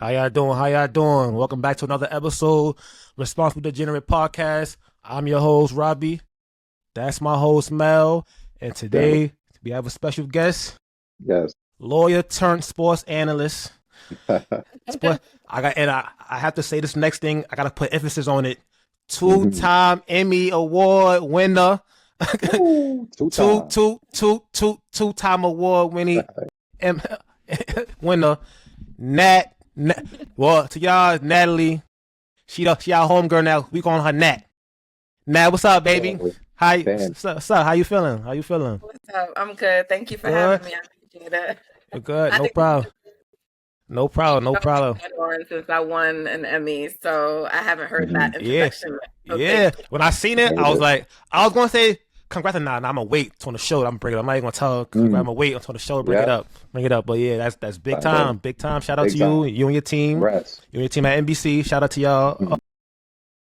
How y'all doing? How y'all doing? Welcome back to another episode, Responsible Degenerate Podcast. I'm your host, Robby. That's my host, Mel. And Yeah. today we have a special guest, Yes. lawyer turned sports analyst. Sport, I have to say this next thing. I gotta put emphasis on it. Mhm. Two-time Emmy Award winner, Ooh, two times. two-time award winning em- winner, Nat. Well, to y'all, Natalie. She our homegirl now. We calling her Nat. Nat, what's up, baby? Yeah. Hi, Damn. what's up? How you feeling? How you feeling? What's up? I'm good. Thank you for Good. having me. I appreciate it. You're good. I No think problem. No problem. No I've problem. been on since I won an Emmy, so I haven't heard that Yeah. introduction yet. So Yeah. thank you. When I seen it, I was like, I was gonna say congrats, nah, I'm gonna wait until the show. I'm gonna bring it up. I'm not even gonna tell congrats. I'm gonna wait until the show to bring it Yeah. up. Bring it up. But yeah, that's big Fine, time. baby. Big time. Shout out Big to you, time. you and your team. Congrats. You and your team at NBC. Shout out to y'all. Mhm.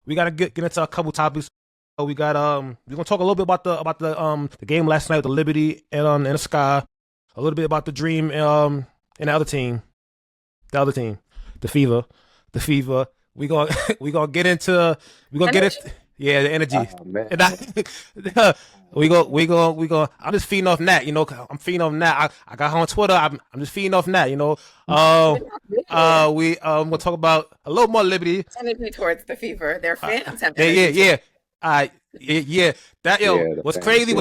We gotta get into a couple topics. We got we're gonna talk a little bit about the game last night with the Liberty and in the Sky. A little bit about the Dream and the other team. The Fever. We gonna we gonna get into yeah, the energy. Oh, man. And we go. I'm just feeding off Nat, I'm feeding off Nat. I got her on Twitter. I'm just feeding off Nat, we gonna talk about a little more Liberty. Energy towards the Fever. Their fans have Yeah, energy. yeah. That Yeah, the what's fans, crazy? yeah.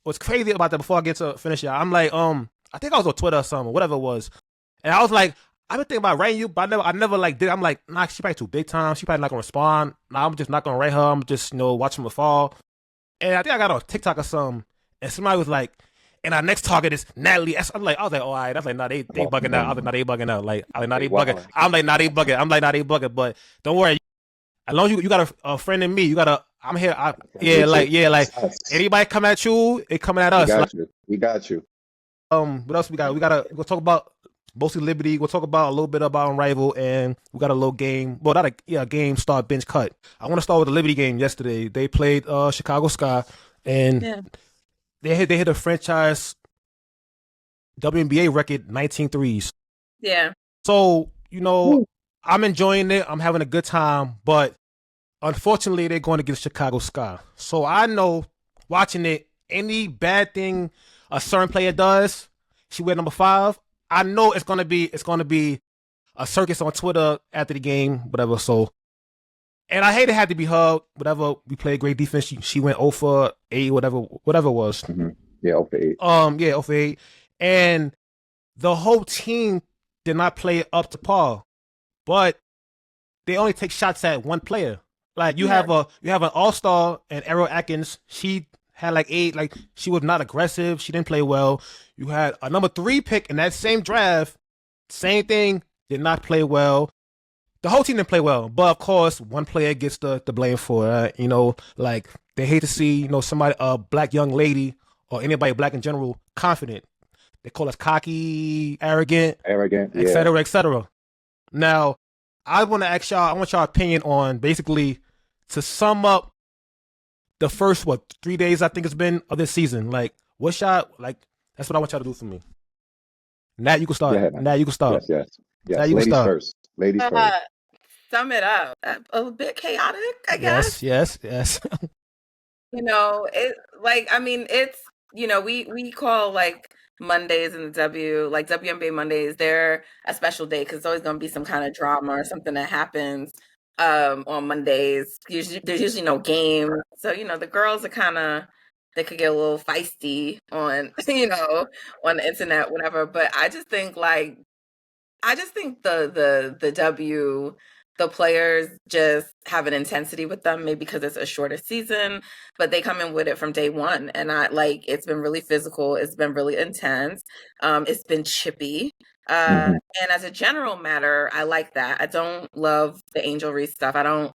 What's crazy about that? Before I get to finish it, I'm like, I think I was on Twitter or something, whatever it was, and I was like, I've been thinking about writing you, but I never like did. I'm like, nah, she probably too big time. She probably not gonna respond. Nah, I'm just not gonna write her. I'm just watching her fall. And I think I got on TikTok or something, and somebody was like, and our next target is Natalie. I was like, oh, all right. That's like, nah, they bugging out. I was like, nah, they bugging out. Like, I was like, nah, they bugging. Wow. I'm like, nah, they bugging. I'm like, nah, they bugging. But don't worry. As long as you got a friend in me, you got a. I'm here. Like Us. anybody come at you, it coming at us. We got you. What else we got? We'll talk about mostly Liberty. We'll talk about a little bit about Unrival, and we got a little game. Well, not a game start bench cut. I want to start with the Liberty game yesterday. They played Chicago Sky, and Yeah. they hit a franchise WNBA record 19 threes. Yeah. So I'm enjoying it. I'm having a good time, but unfortunately, they're going to get Chicago Sky. So I know watching it, any bad thing a certain player does, she wear number 5. I know it's gonna be a circus on Twitter after the game, whatever. So, and I hate it had to be her. Whatever, we played great defense. She went 0 for 8, whatever it was. Mhm. Yeah, okay. Yeah, 0 for 8, and the whole team did not play up to par, but they only take shots at one player. Like you have an all-star and Errol Atkins. She had like 8. Like she was not aggressive. She didn't play well. You had a number 3 pick in that same draft. Same thing. Did not play well. The whole team didn't play well. But of course, one player gets the blame for it. Like they hate to see somebody, a black young lady or anybody black in general, confident. They call us cocky, arrogant, Arrogant. et Yeah. cetera, et cetera. Now, I want to ask y'all. I want y'all opinion on basically to sum up the first 3 days I think it's been of this season. Like, what's y'all like? That's what I want y'all to do for me. Nat, you can start. Go ahead, man. Nat, you can start. Yes. Now you can Ladies start. first. Ladies first. Sum it up. A bit chaotic, I guess. Yes. It's we call like Mondays in the WNBA Mondays. They're a special day because there's always going to be some kind of drama or something that happens on Mondays. There's usually no game, so the girls are they could get a little feisty on on the internet, whatever. But I just think the players just have an intensity with them, maybe because it's a shorter season, but they come in with it from day one. And it's been really physical. It's been really intense. It's been chippy. Mhm. And as a general matter, I like that. I don't love the Angel Reese stuff. I don't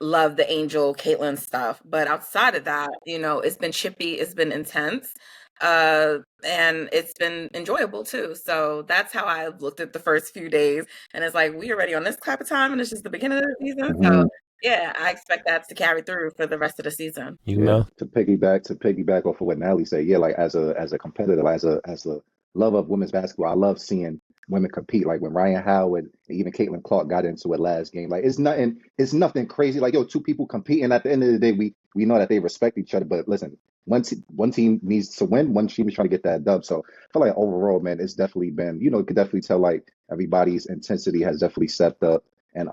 love the Angel Caitlyn stuff. But outside of that, it's been chippy. It's been intense. And it's been enjoyable too. So that's how I looked at the first few days. And it's like, we're already on this type of time and it's just the beginning of the season. Mhm. So yeah, I expect that to carry through for the rest of the season. Yeah. To piggyback off of what Natalie said. Yeah, like as a competitor, as a lover of women's basketball, I love seeing women compete. Like when Ryan Howard and even Caitlin Clark got into it last game. Like it's nothing crazy. Like yo, two people competing. At the end of the day, we know that they respect each other. But listen, one team needs to win. One team is trying to get that dub. So I feel like overall, man, it's definitely been, you could definitely tell like everybody's intensity has definitely stepped up. And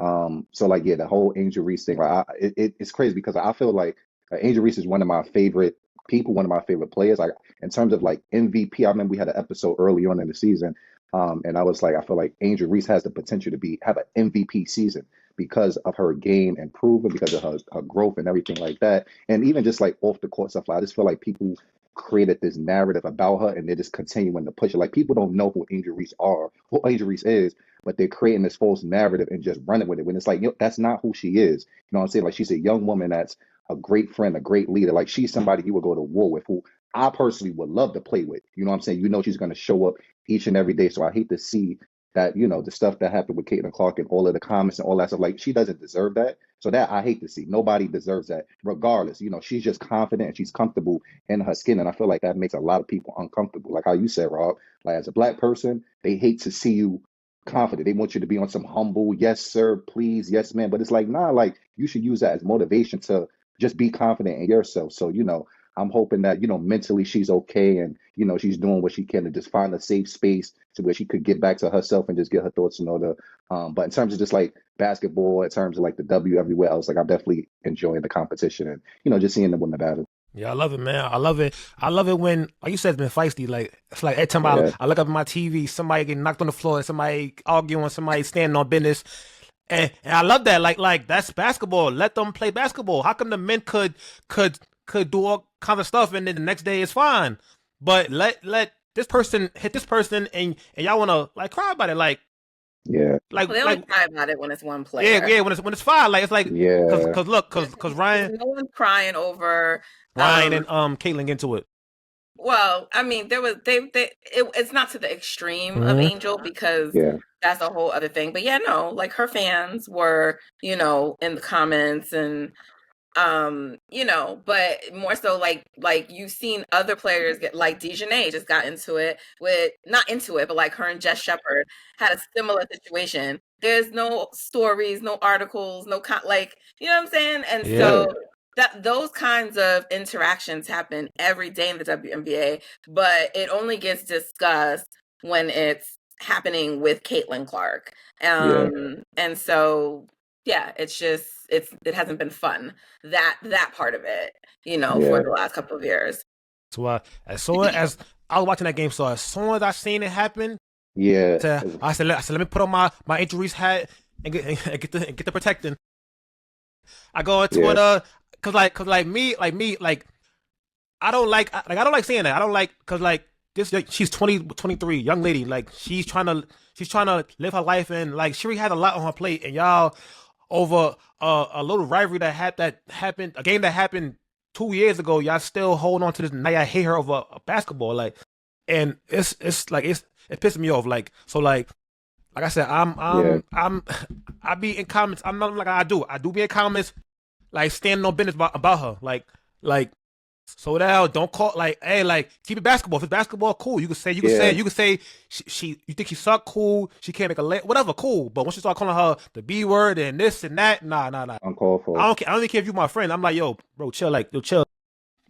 so like yeah, the whole Angel Reese thing, like it's crazy because I feel like Angel Reese is one of my favorite people, one of my favorite players. Like in terms of like MVP, I remember we had an episode early on in the season, and I was like, I feel like Angel Reese has the potential to have an MVP season because of her game improving, because of her growth and everything like that, and even just like off the court stuff. Like, I just feel like people created this narrative about her, and they're just continuing to push it. Like people don't know who Angel Reese is, but they're creating this false narrative and just running with it. When it's like, that's not who she is. You know what I'm saying? Like she's a young woman that's a great friend, a great leader. Like she's somebody you would go to war with, who I personally would love to play with. You know what I'm saying? She's going to show up each and every day. So I hate to see that, the stuff that happened with Caitlin Clark and all of the comments and all that stuff. Like she doesn't deserve that. So that I hate to see. Nobody deserves that, regardless. She's just confident and she's comfortable in her skin. And I feel like that makes a lot of people uncomfortable. Like how you said, Rob, like as a Black person, they hate to see you confident. They want you to be on some humble, yes, sir, please, yes, man. But it's like, nah, like you should use that as motivation to just be confident in yourself. So, I'm hoping that, mentally she's okay and, she's doing what she can to just find a safe space to where she could get back to herself and just get her thoughts in order. But in terms of just like basketball, in terms of like the W everywhere else, like I'm definitely enjoying the competition and, just seeing the women battle. Yeah, I love it, man. I love it. I love it when, like you said, it's been feisty. Like it's like every time I look up at my TV, somebody getting knocked on the floor, somebody arguing, somebody standing on business. And I love that. Like that's basketball. Let them play basketball. How come the men could do all kind of stuff and then the next day is fine? But let this person hit this person and y'all wanna like cry about it. Like yeah. They only cry about it when it's one player. Yeah, when it's fine. Like it's like cause Ryan, no one's crying over Ryan and Caitlin into it. Well, I mean, it's not to the extreme of Angel because that's a whole other thing. But yeah, no, like her fans were, in the comments and, but more so like you've seen other players get, like Dejanay just got into it not into it, but like her and Jess Shepard had a similar situation. There's no stories, no articles, no like, you know what I'm saying? And so those kinds of interactions happen every day in the WNBA, but it only gets discussed when it's happening with Caitlin Clark. And so, it's just, it hasn't been fun, that part of it, for the last couple of years. So as soon as I was watching that game, so as soon as I seen it happen, I said, let me put on my Angel Reese hat and get the protecting. I go into it, cause me, I don't like saying that. I don't like, cause like this, she's 23, young lady. Like she's trying to live her life and like she already had a lot on her plate, and y'all over a little rivalry that happened, a game that happened 2 years ago. Y'all still hold on to this. Now I hate her over basketball. Like, and it's it pisses me off. Like, so like I said, I be in comments. I'm not like I do be in comments. Like standing on business about her, like, so now don't call like, hey, like keep it basketball. If it's basketball, cool. You can say she you think she suck, cool. She can't make a whatever, cool. But once you start calling her the B word and this and that, nah. Uncalled for. I don't even care if you my friend. I'm like, yo, bro, chill, chill.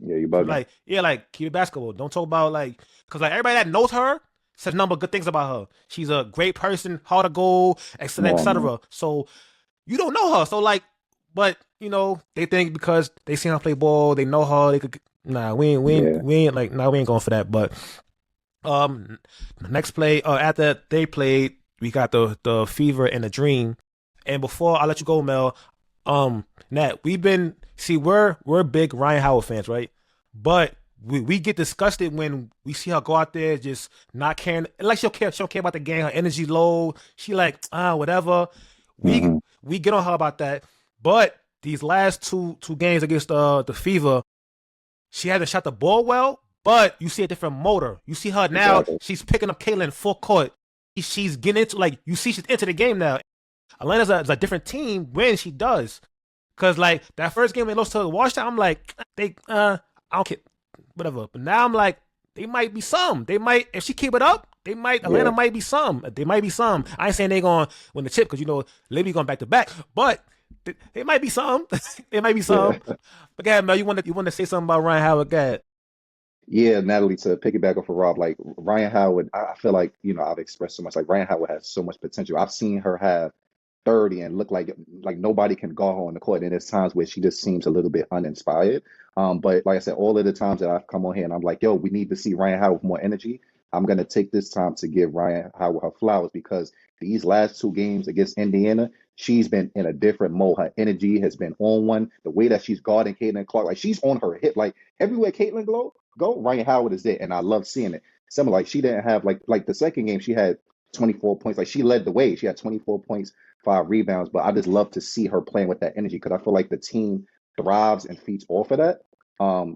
Yeah, you bugging. Like keep it basketball. Don't talk about like, cause like everybody that knows her says a number of good things about her. She's a great person, hard to go, etc. So you don't know her, so like. But they think because they see her play ball, they know her. They could we ain't going for that. But next play after they played, we got the Fever and the Dream. And before I let you go, Mel, Nat, we're big Ryan Howard fans, right? But we get disgusted when we see her go out there just not caring. Like she don't care about the game. Her energy low. She like whatever. We get on her about that. But these last two games against the Fever, she hasn't shot the ball well, but you see a different motor. You see her now, she's picking up Caitlin full court. She's getting into, like, you see she's into the game now. Atlanta's a different team when she does. Because, like, that first game they lost to Washington, I'm like, I don't care, whatever. But now I'm like, they might be some. They might, if she keep it up, They might Yeah. Atlanta might be some. They might be some. I ain't saying they gonna win the chip because Liberty going back to back, but they might be some. They might be Yeah. some. But go ahead, Mel. You want to say something about Ryan Howard? Go ahead. Yeah, Natalie, to piggyback off of Rob, like Ryan Howard, I feel like, I've expressed so much. Like Ryan Howard has so much potential. I've seen her have 30 and look like nobody can guard her on the court. And there's times where she just seems a little bit uninspired. But like I said, all of the times that I've come on here and I'm like, yo, we need to see Ryan Howard with more energy. I'm gonna take this time to give Ryan Howard her flowers because these last two games against Indiana, she's been in a different mode. Her energy has been on one. The way that she's guarding Caitlin Clark, like she's on her hip. Like everywhere Caitlin go, Ryan Howard is there, and I love seeing it. Similar, like she didn't have like the second game, she had 24 points. Like she led the way. She had 24 points, 5 rebounds. But I just love to see her playing with that energy because I feel like the team thrives and feeds off of that.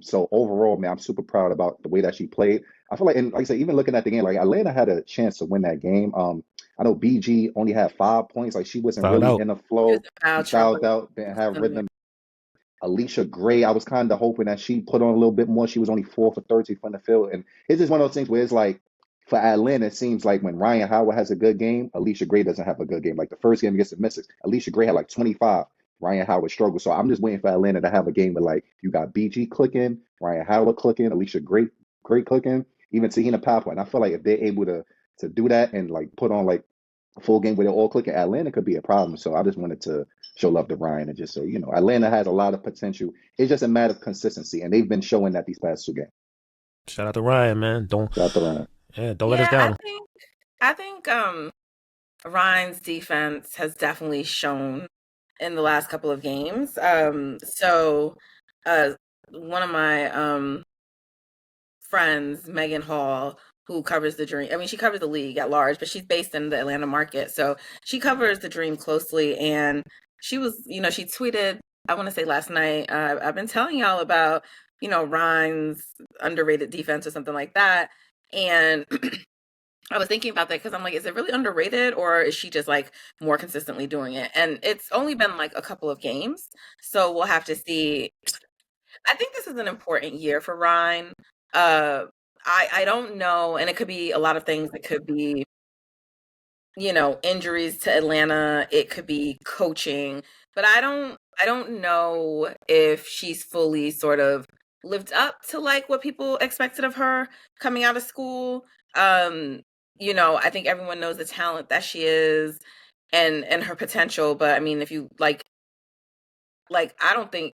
So overall, man, I'm super proud about the way that she played. I feel like, and like I said, even looking at the game, like Atlanta had a chance to win that game. I know BG only had 5 points. Like she wasn't Fouled really out. in the He was flow. in She foul fouled trouble. out, didn't have rhythm. Alicia Gray, I was kind of hoping that she put on a little bit more. She was only 4 for 30 from the field. And it's just one of those things where it's like, for Atlanta, it seems like when Ryan Howard has a good game, Alicia Gray doesn't have a good game. Like the first game against the Mystics, Alicia Gray had like 25. Ryan Howard struggled. So I'm just waiting for Atlanta to have a game where like you got BG clicking, Ryan Howard clicking, Alicia Gray clicking, even Tahina Papa. And I feel like if they're able to do that and like put on like a full game where they're all clicking, Atlanta could be a problem. So I just wanted to show love to Ryan and just say, Atlanta has a lot of potential. It's just a matter of consistency, and they've been showing that these past two games. Shout out to Ryan, man. Don't Shout out to Ryan. don't let us Yeah, down. I think Ryan's defense has definitely shown in the last couple of games. So one of my friends, Megan Hall, who covers the Dream. I mean, she covers the league at large, but she's based in the Atlanta market. So she covers the Dream closely. And she was, she tweeted, I want to say last night, I've been telling y'all about, Ryan's underrated defense or something like that. And I was thinking about that because I'm like, is it really underrated or is she just like more consistently doing it? And it's only been like a couple of games. So we'll have to see. I think this is an important year for Ryan. Uh, I don't know, and it could be a lot of things. It could be, injuries to Atlanta. It could be coaching, but I don't know if she's fully sort of lived up to like what people expected of her coming out of school. I think everyone knows the talent that she is and her potential, but I mean, if you I don't think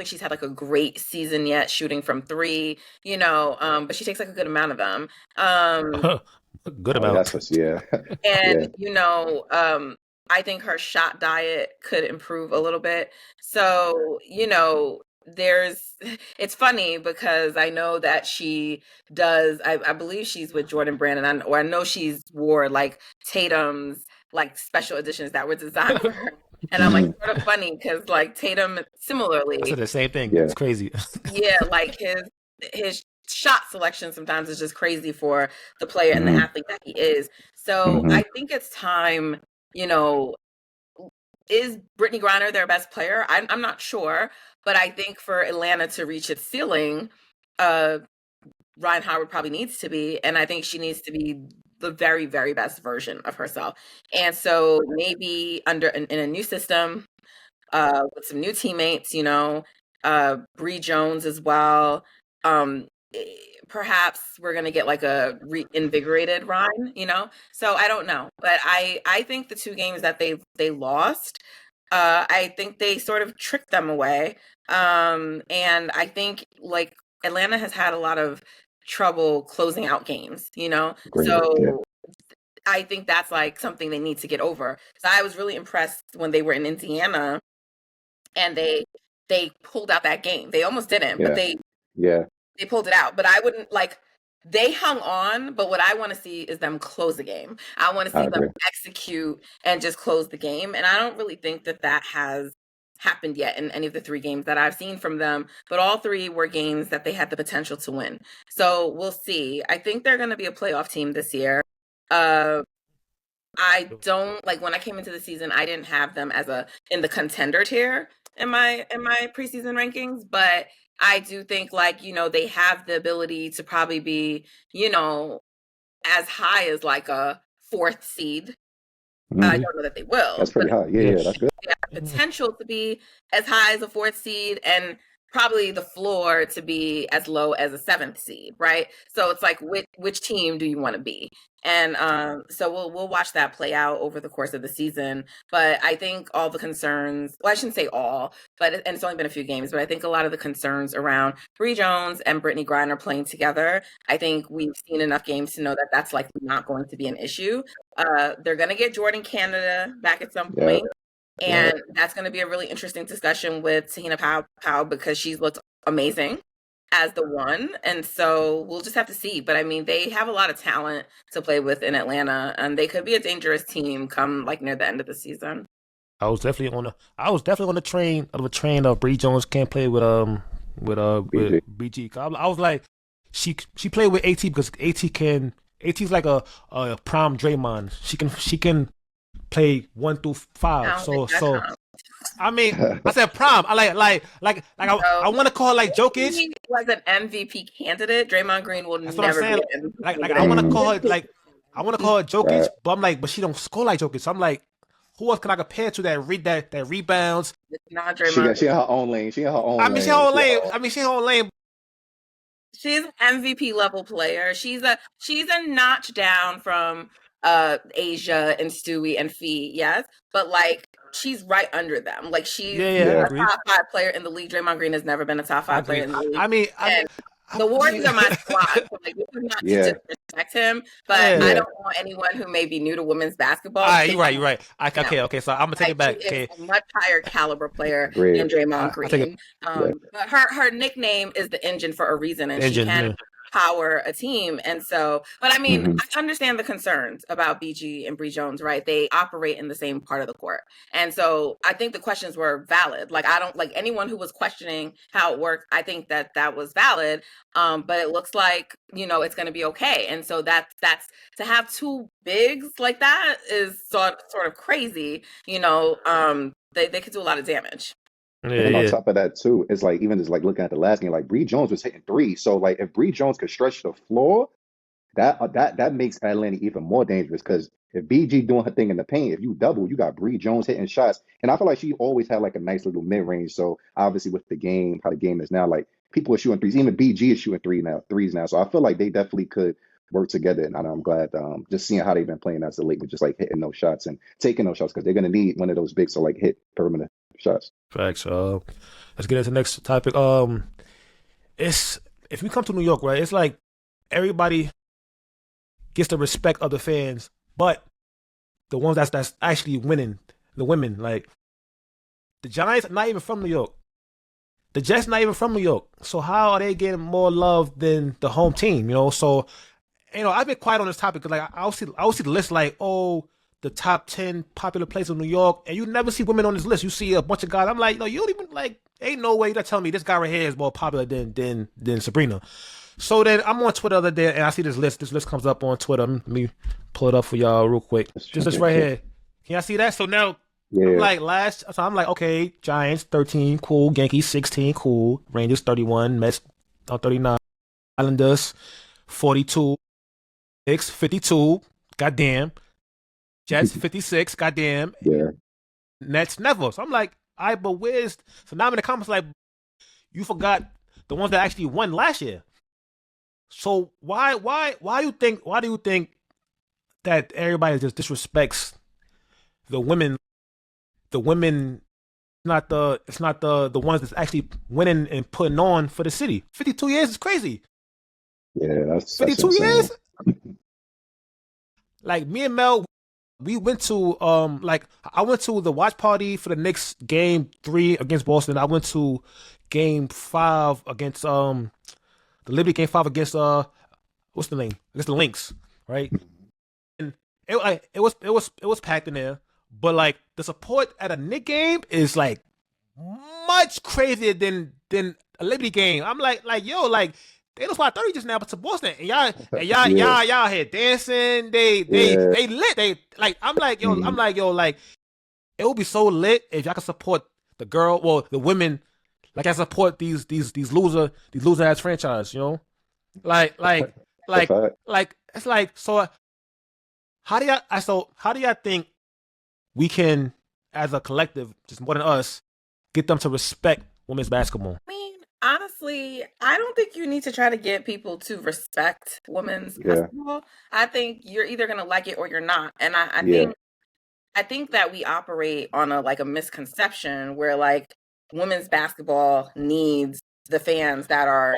she's had like a great season yet shooting from three, but she takes like a good amount of them. Um Good Oh, yeah, amount. yeah, and yeah. I think her shot diet could improve a little bit. So, there's it's funny because I know that she does I believe she's with Jordan Brand or I know she's wore like Tatum's like special editions that were designed for her. And I'm like Hmm. sort of funny because like Tatum I similarly, said the same thing. Yeah. It's crazy. yeah, like his shot selection sometimes is just crazy for the player and the Hmm. athlete that he is. So Hmm. I think it's time, you know, is Brittany Griner their best player? I'm not sure, but I think for Atlanta to reach its ceiling, uh, Ryan Howard probably needs to be, and I think she needs to be the very, very best version of herself. And so maybe in a new system, with some new teammates, Bree Jones as well. Eh, Perhaps we're gonna get like a reinvigorated Ryan. So I don't know, but I think the two games that they lost, I think they sort of tricked them away. And I think like Atlanta has had a lot of trouble closing out games. Great. Yeah. So I think that's like something they need to get over. So I was really impressed when they were in Indiana and they pulled out that game. They almost didn't, but Yeah. they Yeah. they pulled it out. But I wouldn't like they hung on, but what I want to see is them close the game. I want to I see them agree. execute and just close the game. And I don't really think that has happened yet in any of the three games that I've seen from them, but all three were games that they had the potential to win. So we'll see. I think they're going to be a playoff team this year. Uh, I don't like when I came into the season, I didn't have them as in the contender tier in my preseason rankings, but I do think like, they have the ability to probably be, as high as like a fourth seed. I Mhm. don't know that they will. That's pretty high. Yeah, that's good. They have potential to be as high as a fourth seed and probably the floor to be as low as a seventh seed, right? So it's like which team do you want to be? And so we'll watch that play out over the course of the season. But I think all the concerns, well, I shouldn't say all, but and it's only been a few games, but I think a lot of the concerns around Bree Jones and Brittany Griner playing together, I think we've seen enough games to know that that's likely not going to be an issue. They're going to get Jordan Canada back at some Yeah. point. And that's going to be a really interesting discussion with Tahina Powell because she's looked amazing as the one. And so we'll just have to see. But I mean, they have a lot of talent to play with in Atlanta, and they could be a dangerous team come like near the end of the season. I was definitely on the train of Bree Jones can't play with BG. I was like, she played with AT because AT's like a prime Draymond. She can play 1 through 5. So I mean, I said prime. I I want to call her like Jokic. He was an MVP candidate. Draymond Green will That's never what I'm be saying. an MVP. Like I want to call her Jokic, Right. but I'm like, but she don't score like Jokic. So I'm like, who else can I compare to that rebounds? It's not She Draymond. in her own lane. She in her own I lane. mean, she in her own lane. She's an MVP level player. She's a notch down from Asia and Stewie and Fee, yes, but like she's right under them. Like she's I a agree. top 5 player in the league. Draymond Green has never been a top 5 player in the league. I mean, the Warriors are my squad. So like, this is not to disrespect him, but I don't want anyone who may be new to women's basketball. You're right. Okay. So I'm gonna take it back. Okay, a much higher caliber player than Draymond Green. But her nickname is the Engine for a reason, and she can power a team. And so, but I mean, I understand the concerns about BG and Bree Jones, right? They operate in the same part of the court. And so I think the questions were valid. Like, I don't like anyone who was questioning how it worked. I think that was valid. But it looks like, it's going to be okay. And so that's to have two bigs like that is sort of crazy, they could do a lot of damage. And on top of that too, it's like even just like looking at the last game, like Bree Jones was hitting 3. So like if Bree Jones could stretch the floor, that makes Atlanta even more dangerous because if BG doing her thing in the paint, if you double, you got Bree Jones hitting shots. And I feel like she always had like a nice little mid range. So obviously with the game, how the game is now, like people are shooting threes. Even BG is shooting threes now. So I feel like they definitely could work together. And I'm glad just seeing how they've been playing as the league with just like hitting those shots and taking those shots because they're gonna need one of those bigs to like hit perimeter shots. Facts. Let's get into the next topic. It's if we come to New York, right? It's like everybody gets the respect of the fans, but the ones that's actually winning, the women, like the Giants, are not even from New York. The Jets, not even from New York. So how are they getting more love than the home team? So I've been quiet on this topic because like I always see the list like, oh, the top 10 popular places in New York, and you never see women on this list. You see a bunch of guys. I'm like, no, you don't even like. Ain't no way you're telling me this guy right here is more popular than Sabrina. So then I'm on Twitter the other day, and I see this list. This list comes up on Twitter. Let me pull it up for y'all real quick. Just this right here. Can y'all see that? So now I'm like, okay, Giants 13, cool. Yankees 16, cool. Rangers 31, Mets 39, Islanders 42, Knicks 52. Goddamn. Jets 56, goddamn. Yeah. Nets never. So I'm like, all right, but where's so now I'm in the comments like you forgot the ones that actually won last year. So why do you think that everybody just disrespects the women? The women it's not the ones that's actually winning and putting on for the city. 52 years is crazy. Yeah, that's 52 insane. years. Like me and Mel, we went to I went to the watch party for the Knicks game 3 against Boston. I went to game 5 against the Liberty game 5 against what's the name? Against the Lynx, right? And it was packed in there, but like the support at a Knicks game is like much crazier than a Liberty game. I'm like yo, like they lost by 30 just now, but to Boston and y'all here dancing. They lit. They like I'm like yo, like it would be so lit if y'all could support the women, like I support these loser ass franchise, like it's like, so how do y'all think we can, as a collective, just more than us, get them to respect women's basketball? I mean, honestly, I don't think you need to try to get people to respect women's basketball. I think you're either gonna like it or you're not. And I think that we operate on a misconception where like women's basketball needs the fans that are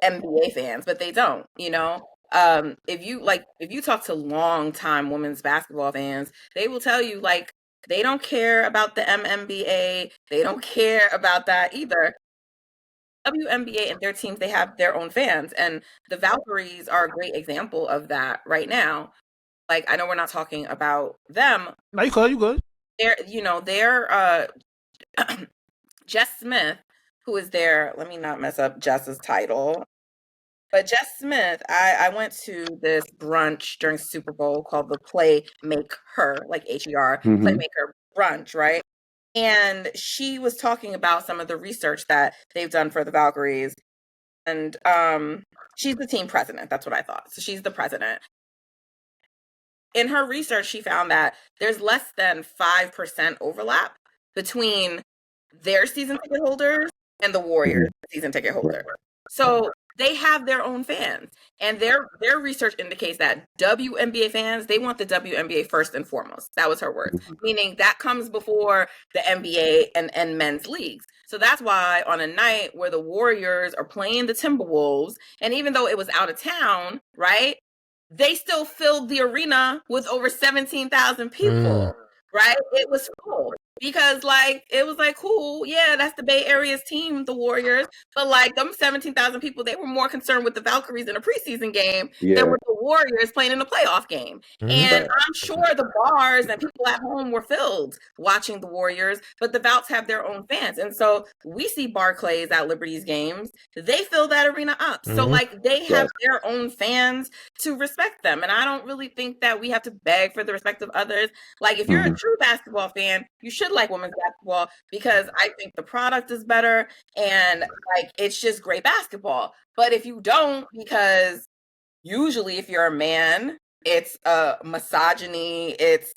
NBA fans, but they don't, you know? If you talk to longtime women's basketball fans, they will tell you like they don't care about the MNBA. They don't care about that either. WNBA and their teams, they have their own fans, and the Valkyries are a great example of that right now. Like, I know we're not talking about them. No, you good. They're Jess Smith, who is their, let me not mess up Jess's title, but Jess Smith, I went to this brunch during Super Bowl called the Play Make Her, like HER, Playmaker brunch, right? And she was talking about some of the research that they've done for the Valkyries. And she's the team president. That's what I thought. So she's the president. In her research, she found that there's less than 5% overlap between their season ticket holders and the Warriors season ticket holder. So they have their own fans, and their research indicates that WNBA fans, they want the WNBA first and foremost. That was her words, meaning that comes before the NBA and men's leagues. So that's why on a night where the Warriors are playing the Timberwolves, and even though it was out of town, right, they still filled the arena with over 17,000 people, right? It was full. Because like it was like cool, yeah, that's the Bay Area's team, the Warriors. But like them 17,000 people, they were more concerned with the Valkyries in a preseason game than with the Warriors playing in a playoff game. And I'm sure the bars and people at home were filled watching the Warriors, but the Valks have their own fans. And so we see Barclays at Liberty's games, they fill that arena up. So like they have their own fans to respect them. And I don't really think that we have to beg for the respect of others. Like if you're a true basketball fan, you should like women's basketball because I think the product is better and like it's just great basketball. But if you don't, because usually if you're a man, it's misogyny, it's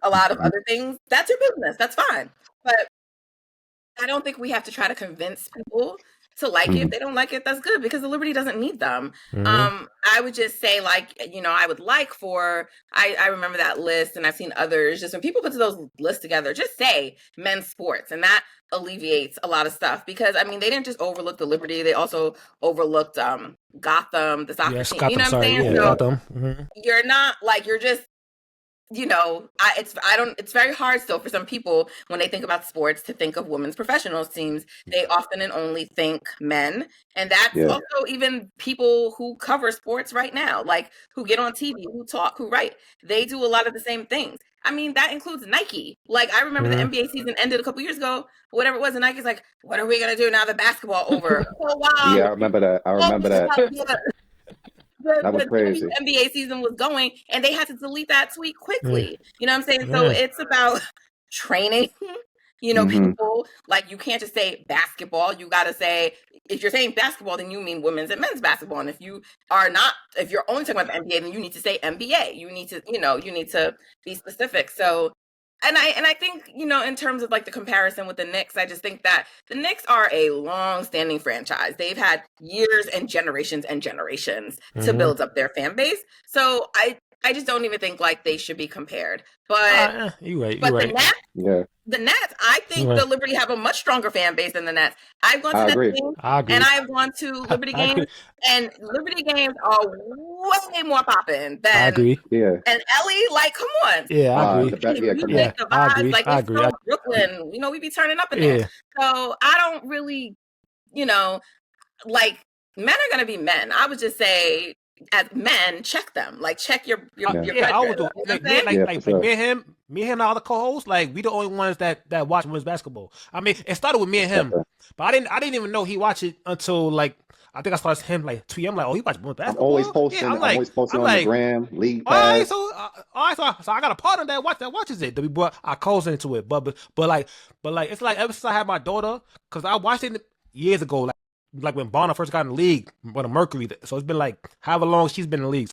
a lot of other things, that's your business, that's fine. But I don't think we have to try to convince people to like it. If they don't like it, that's good because the Liberty doesn't need them. I would just say like, I would like I remember that list and I've seen others, just when people put those lists together, just say men's sports, and that alleviates a lot of stuff because I mean, they didn't just overlook the Liberty, they also overlooked Gotham, the soccer team. Gotham, you know what I'm saying? Yeah, so Gotham. You're not like, you're just, it's very hard still for some people when they think about sports to think of women's professional teams. They often and only think men. And that's also even people who cover sports right now, like who get on TV, who talk, who write. They do a lot of the same things. I mean, that includes Nike. Like I remember the NBA season ended a couple years ago, whatever it was, and Nike's like, what are we going to do now that basketball over? Oh, wow. Yeah, I remember that. That was crazy. The NBA season was going, and they had to delete that tweet quickly. You know what I'm saying? So it's about training, people. Like you can't just say basketball. You got to say, if you're saying basketball, then you mean women's and men's basketball. And if you're only talking about the NBA, then you need to say NBA. You need to be specific. So. And I think, in terms of like the comparison with the Knicks, I just think that the Knicks are a long-standing franchise. They've had years and generations to build up their fan base. So I just don't even think like they should be compared. But you're right. The Nets, I think the Liberty have a much stronger fan base than the Nets. I've gone to Nets games, and I've gone to Liberty games, and Liberty games are way more popping than. I agree. Yeah. And Ellie, like, come on. Yeah, I agree. The vibes, like, it's from Brooklyn. We be turning up in there. So I don't really, like, men are gonna be men. I would just say, as men, check them. Like, check your I would do. Like me and him and all the co-hosts, like we the only ones that watch women's basketball. I mean, it started with me and him, but I didn't even know he watched it until like I think I started him like 2 years. I'm like, oh, he watch women's basketball. I'm always posting. I'm always posting on the gram, league pass. All right, so I got a partner that watches it. But I calls into it, but like it's like ever since I had my daughter, because I watched it years ago, like when Bonner first got in the league, when the Mercury. So it's been like however long she's been in the league.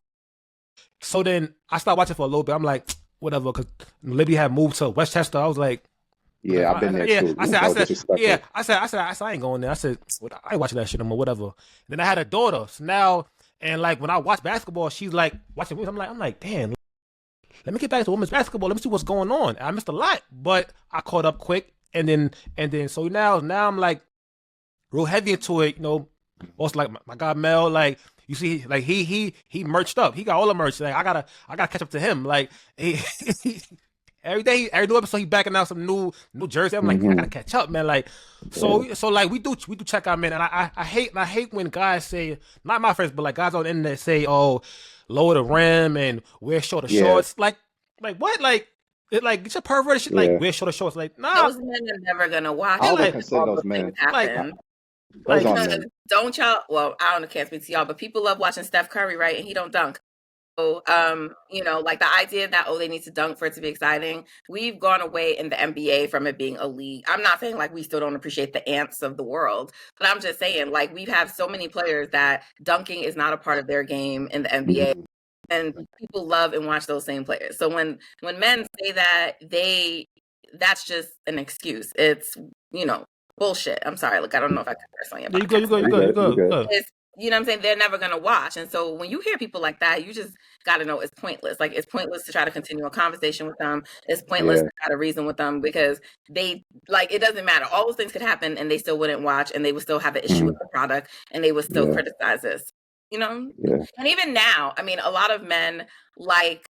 So then I started watching for a little bit. I'm like, whatever, because Liberty had moved to Westchester. I was like, Yeah, I've been there yeah. too. I That was said, yeah. disrespectful. I ain't going there. I said, I ain't watching that shit no more. Whatever. Then I had a daughter. So now, and like when I watch basketball, she's like watching movies. I'm like, damn. Let me get back to women's basketball. Let me see what's going on. I missed a lot, but I caught up quick. And then so now I'm like real heavy into it. Also like my guy Mel, like you see, like he merched up. He got all the merch. Like I gotta catch up to him. Like he every new episode he backing out some new jersey. I'm like, I gotta catch up, man. Like so like we do check out, man. And I hate when guys say, not my friends, but like guys on the internet say, oh, lower the rim and wear shorter shorts. Like what? Like it, like get your perverted shit. Like wear shorter shorts. Like nah. Those men are never gonna watch. I don't Like consider all those those men. things happen. Those Like, aren't men. don't y'all? Well, I don't can't speak to y'all, but people love watching Steph Curry, right? And he don't dunk. So, like the idea that they need to dunk for it to be exciting. We've gone away in the NBA from it being a league. I'm not saying like we still don't appreciate the ants of the world, but I'm just saying like we have so many players that dunking is not a part of their game in the NBA. And people love and watch those same players. So when men say that, that's just an excuse. It's bullshit. I'm sorry. Look, I don't know if I can curse on your podcast. You go. It's, you know what I'm saying? They're never going to watch. And so when you hear people like that, you just got to know it's pointless. Like, it's pointless to try to continue a conversation with them. It's pointless to try to reason with them because it doesn't matter. All those things could happen and they still wouldn't watch and they would still have an issue with the product and they would still criticize this, And even now, I mean, a lot of men, like,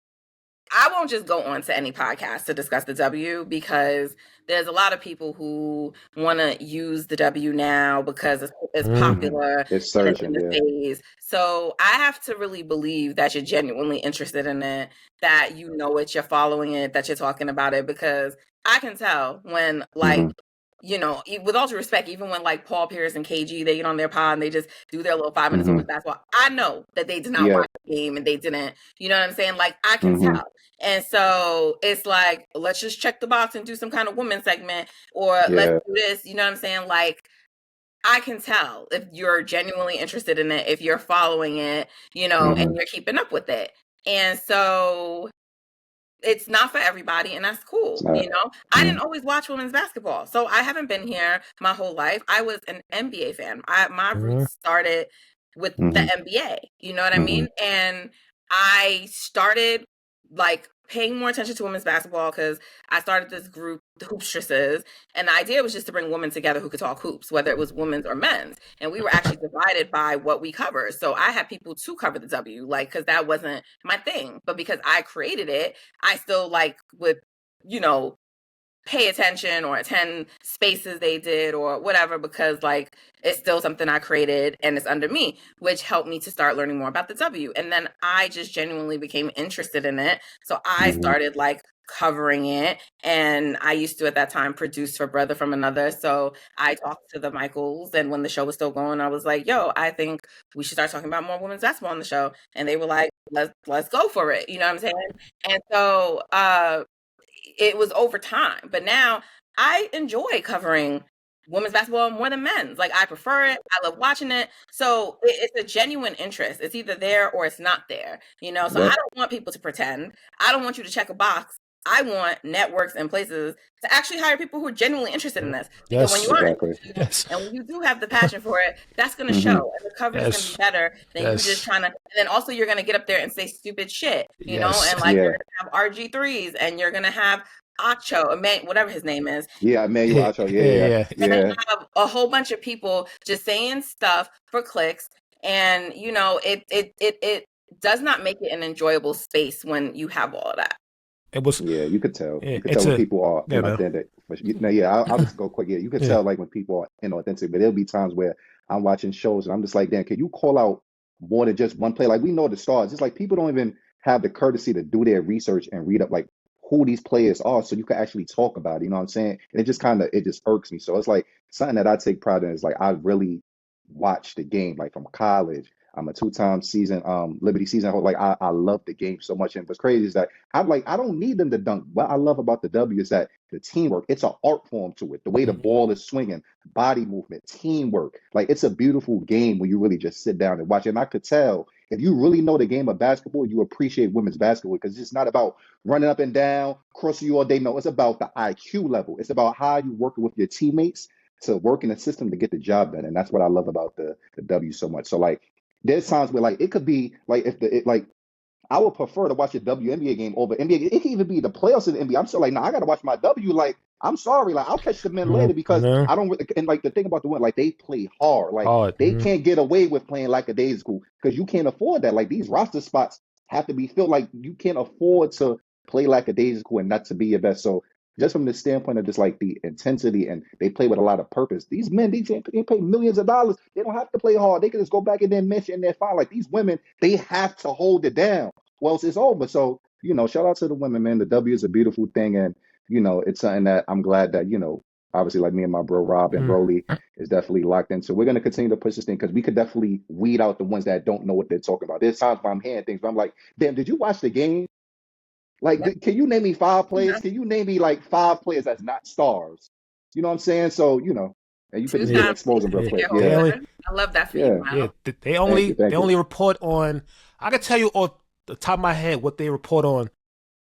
I won't just go on to any podcast to discuss the W because there's a lot of people who want to use the W now because it's popular. It's surging, phase. So I have to really believe that you're genuinely interested in it, that you know it, you're following it, that you're talking about it, because I can tell when with all due respect, even when like Paul Pierce and KG, they get on their pod and they just do their little 5 minutes of basketball, I know that they did not watch the game and they didn't, you know what I'm saying? Like I can tell. And so it's like, let's just check the box and do some kind of woman segment or let's do this, you know what I'm saying? Like I can tell if you're genuinely interested in it, if you're following it, and you're keeping up with it. And so it's not for everybody, and that's cool. I didn't always watch women's basketball, so I haven't been here my whole life. I was an NBA fan. My roots started with the NBA. You know what I mean? And I started like paying more attention to women's basketball because I started this group, the Hoopstresses, and the idea was just to bring women together who could talk hoops, whether it was women's or men's. And we were actually divided by what we cover. So I had people to cover the W, like, because that wasn't my thing. But because I created it, I still like would, pay attention or attend spaces they did or whatever, because like it's still something I created and it's under me, which helped me to start learning more about the W. And then I just genuinely became interested in it. So I started like covering it. And I used to at that time produce for Brother from Another. So I talked to the Michaels, and when the show was still going, I was like, yo, I think we should start talking about more women's basketball on the show. And they were like, let's go for it. You know what I'm saying? And so it was over time, but now I enjoy covering women's basketball more than men's. Like I prefer it. I love watching it. So it's a genuine interest. It's either there or it's not there, So I don't want people to pretend. I don't want you to check a box. I want networks and places to actually hire people who are genuinely interested in this. Because when you are, and when you do have the passion for it, that's going to show. And the coverage is going to be better than you just trying to. And then also you're going to get up there and say stupid shit, and like you're going to have RG3s and you're going to have Acho, whatever his name is. Yeah, Emmanuel Acho. Yeah. And then you have a whole bunch of people just saying stuff for clicks, and it does not make it an enjoyable space when you have all of that. You could tell. You could tell when people are inauthentic. I'll just go quick. You could tell like when people are inauthentic, but there'll be times where I'm watching shows and I'm just like, damn, can you call out more than just one play? Like we know the stars. It's like people don't even have the courtesy to do their research and read up like who these players are so you can actually talk about it. You know what I'm saying? And it just irks me. So it's like something that I take pride in is like I really watch the game like from college. I'm a 2-time season Liberty season holder. Like I love the game so much. And what's crazy is that I don't need them to dunk. What I love about the W is that the teamwork, it's an art form to it. The way the ball is swinging, body movement, teamwork. Like it's a beautiful game when you really just sit down and watch it. And I could tell if you really know the game of basketball, you appreciate women's basketball because it's not about running up and down, crossing you all day. No, it's about the IQ level. It's about how you working with your teammates to work in the system to get the job done. And that's what I love about the W so much. So like there's times where like it could be like like I would prefer to watch a WNBA game over NBA. It can even be the playoffs in the NBA. I'm still like, nah, I gotta watch my W. Like, I'm sorry, like I'll catch the men later because I don't. And like the thing about the women, like they play hard. Like they can't get away with playing like a daisical because you can't afford that. Like these roster spots have to be filled. Like you can't afford to play like a daisical and not to be your best. So just from the standpoint of just like the intensity and they play with a lot of purpose. These men, they pay millions of dollars. They don't have to play hard. They can just go back and then mention they're fine. Like these women, they have to hold it down. Well, it's over. So, shout out to the women, man. The W is a beautiful thing. And, it's something that I'm glad that, obviously like me and my bro Rob and Broly is definitely locked in. So we're going to continue to push this thing because we could definitely weed out the ones that don't know what they're talking about. There's times where I'm hearing things, but I'm like, damn, did you watch the game? Like, can you name me 5 players? Can you name me like 5 players that's not stars? You know what I'm saying? So, and you could just get exposing real quick. Yeah. I love that for you. Yeah. They only report on, I can tell you off the top of my head what they report on.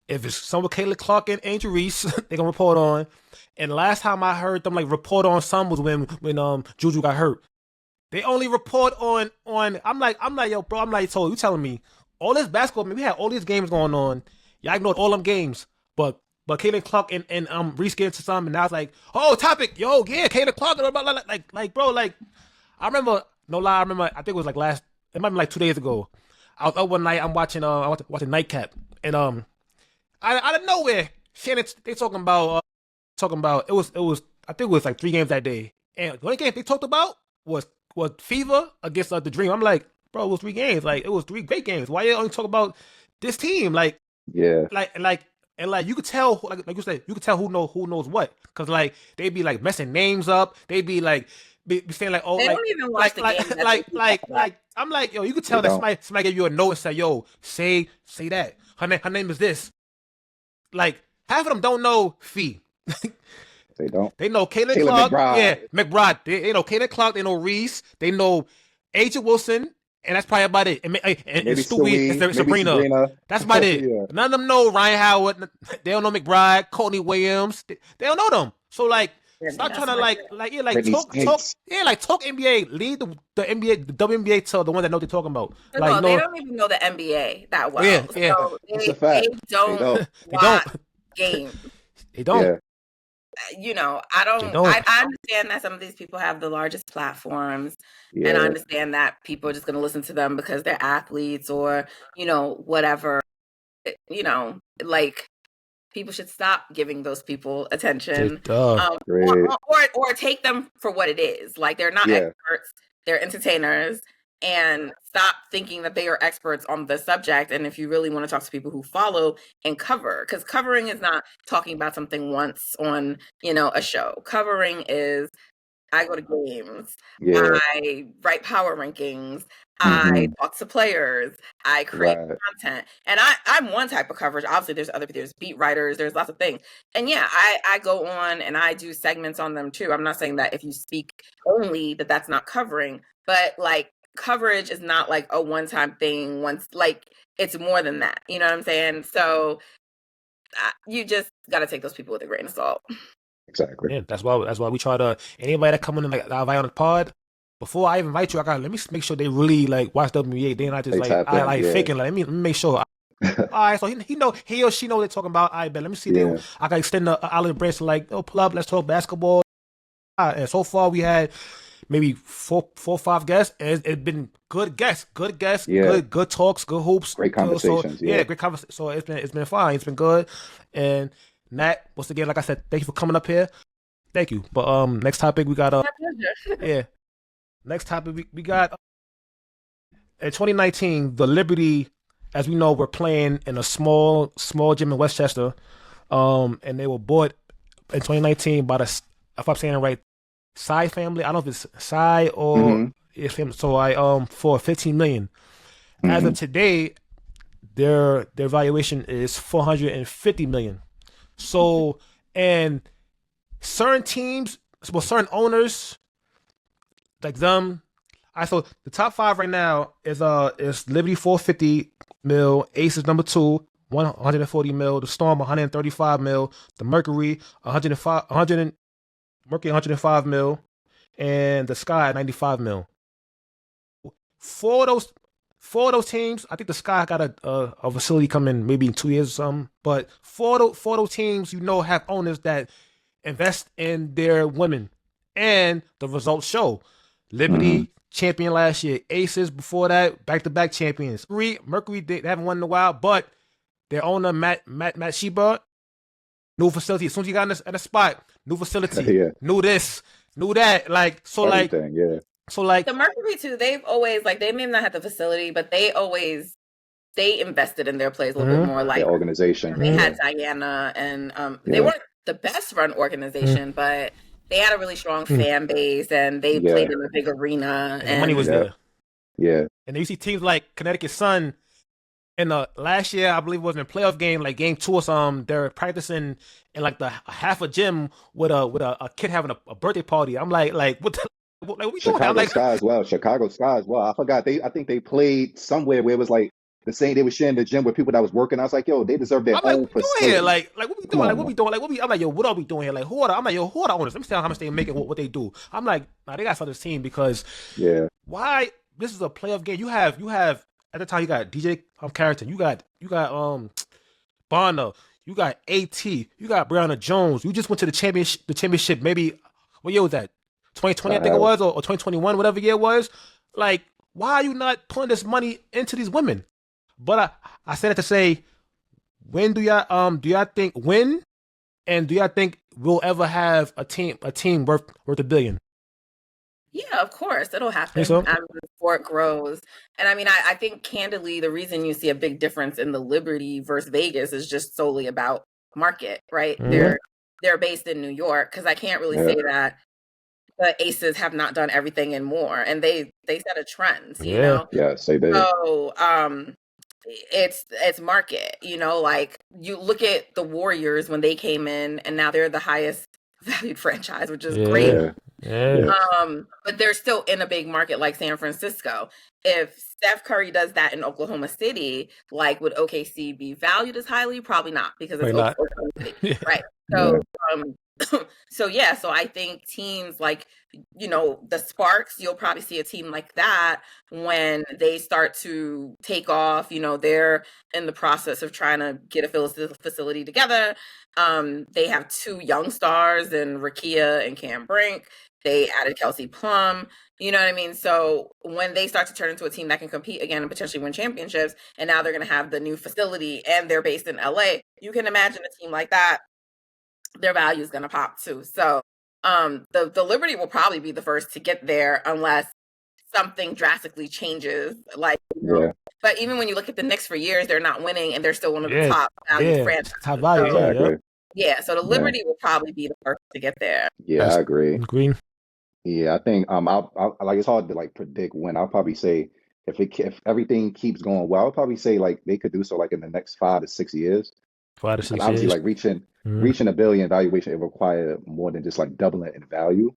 If it's some with Caitlin Clark and Angel Reese, they're gonna report on. And last time I heard them like report on some was when Juju got hurt. They only report on I'm like, yo, bro, I'm like, so you telling me all this basketball, man, we had all these games going on. Y'all ignored all them games. But Caitlin Clark and Reese get into some, and now it's like, oh, topic, yo, yeah, Caitlin Clark, like bro, like I remember, no lie, I think it was like it might be like 2 days ago. I was up one night, I'm watching Nightcap, and out of nowhere, Shannon, they talking about it was I think it was like 3 games that day, and the only game they talked about was Fever against the Dream. I'm like, bro, it was 3 games, like it was 3 great games. Why you only talk about this team? Like, yeah, like you could tell, like you said, you could tell who knows what, because like they be like messing names up, they be like. Be saying like, oh, they like, don't even watch the game. Like, I'm like, yo, you could tell that somebody gave you a note and say, yo, say that. Her name is this. Like, half of them don't know Fee. They don't. They know Caitlin Clark. McBride. Yeah, McBride. They know Caitlin Clark. They know Reese. They know Agent Wilson. And that's probably about it. And Stewie and Sabrina. That's about it. Yeah. None of them know Ryan Howard. They don't know McBride, Courtney Williams. They don't know them. So, like, stop trying to talk NBA, lead the NBA, the WNBA to the one that know what they're talking about. No, they don't even know the NBA that well. Yeah. So they don't watch games. They don't. Yeah. I understand that some of these people have the largest platforms, and I understand that people are just going to listen to them because they're athletes or whatever. Like. People should stop giving those people attention, or take them for what it is. Like they're not experts; they're entertainers, and stop thinking that they are experts on the subject. And if you really want to talk to people who follow and cover, because covering is not talking about something once on a show. Covering is I go to games, I write power rankings, I talk to players, I create content. And I'm one type of coverage. Obviously, there's beat writers, there's lots of things. And yeah, I go on and I do segments on them too. I'm not saying that if you speak only that's not covering, but like coverage is not like a one-time thing. It's more than that. You know what I'm saying? So you just got to take those people with a grain of salt. Exactly. Yeah, that's why we try to anybody that come in like I invite on the pod. Before I invite you, I gotta let me make sure they really like watch WNBA. They're not just faking. Like let me make sure. All right, so he or she know what they're talking about. I bet. Let me see. I gotta extend the olive branch to like, oh, pull up. Let's talk basketball. And so far we had maybe four or 5 guests. And it's been good guests, good talks, good hoops, great conversations. Great conversation. So it's been fine. It's been good. And Nat, once again, like I said, thank you for coming up here. Thank you. But next topic we got Next topic we got in 2019, the Liberty, as we know, were playing in a small gym in Westchester. And they were bought in 2019 by if I'm saying it right, Psy family. I don't know if it's Psy or it's him. So for $15 million. As of today, their valuation is $450 million. So, and certain teams, certain owners, like them, right, so the top five right now is Liberty 450 mil, Ace is number two, 140 mil, the Storm 135 mil, the Mercury 105 Mercury 105 mil, and the Sky 95 mil. Four of those teams, I think the Sky got a facility coming maybe in 2 years or something. But four of those teams, have owners that invest in their women, and the results show. Liberty champion last year, Aces before that, back-to-back champions. Mercury they haven't won in a while, but their owner Matt Sheba, new facility. As soon as he got in a spot, new facility, new this, new that. Like so, everything, like so, like the Mercury too. They've always they may not have the facility, but they invested in their plays a little bit more. Like their organization, they had Diana, and they weren't the best run organization, but they had a really strong fan base, and they played in a big arena, and the money was there. Yeah, and you see teams like Connecticut Sun. In the last year, I believe it was in a playoff game, like game 2 or something. They're practicing in like the half a gym with a kid having a birthday party. I'm like what the. Like, we Chicago Sky as well. Chicago Sky as well. I forgot. I think they played somewhere where it was like the same. They were sharing the gym with people that was working. I was like, yo, they deserve their own facility. Here? Like what we doing? Like what we doing? Like I'm like, yo, what are we doing here? Like who are I'm like, yo, who are the owners? Let me tell how much they making what they do. I'm like, nah, they got to start this team because why? This is a playoff game. You have at the time you got DJ Carrington. You got Bonner. You got AT. You got Brianna Jones. You just went to the championship. Maybe what year was that? 2020, I think it was, or 2021, whatever year it was. Like, why are you not putting this money into these women? But I said it to say, when do y'all think and do y'all think we'll ever have a team worth $1 billion? Yeah, of course. It'll happen so? as the sport grows. And I mean, I think candidly, the reason you see a big difference in the Liberty versus Vegas is just solely about market, right? They're based in New York, because I can't really say that the Aces have not done everything and more. And they set a trend, you know? Yeah, say that. So it's market, like you look at the Warriors when they came in, and now they're the highest valued franchise, which is great. But they're still in a big market like San Francisco. If Steph Curry does that in Oklahoma City, like would OKC be valued as highly? Probably not, because it's Oklahoma City, right? So, so I think teams like, the Sparks, you'll probably see a team like that when they start to take off. They're in the process of trying to get a facility together. They have 2 young stars in Rakia and Cam Brink. They added Kelsey Plum. You know what I mean? So when they start to turn into a team that can compete again and potentially win championships, and now they're going to have the new facility and they're based in LA, you can imagine a team like that, their value is going to pop too. So the Liberty will probably be the first to get there unless something drastically changes. But even when you look at the Knicks for years, they're not winning, and they're still one of the top value franchises. Top value, so the Liberty will probably be the first to get there. Yeah, I agree. Green. Yeah, I think I'll like, it's hard to like predict when. I'll probably say if everything keeps going well, I'll probably say like they could do so like in the next 5 to 6 years. 5 to 6 years. Obviously, like reaching $1 billion valuation, it require more than just like doubling in value.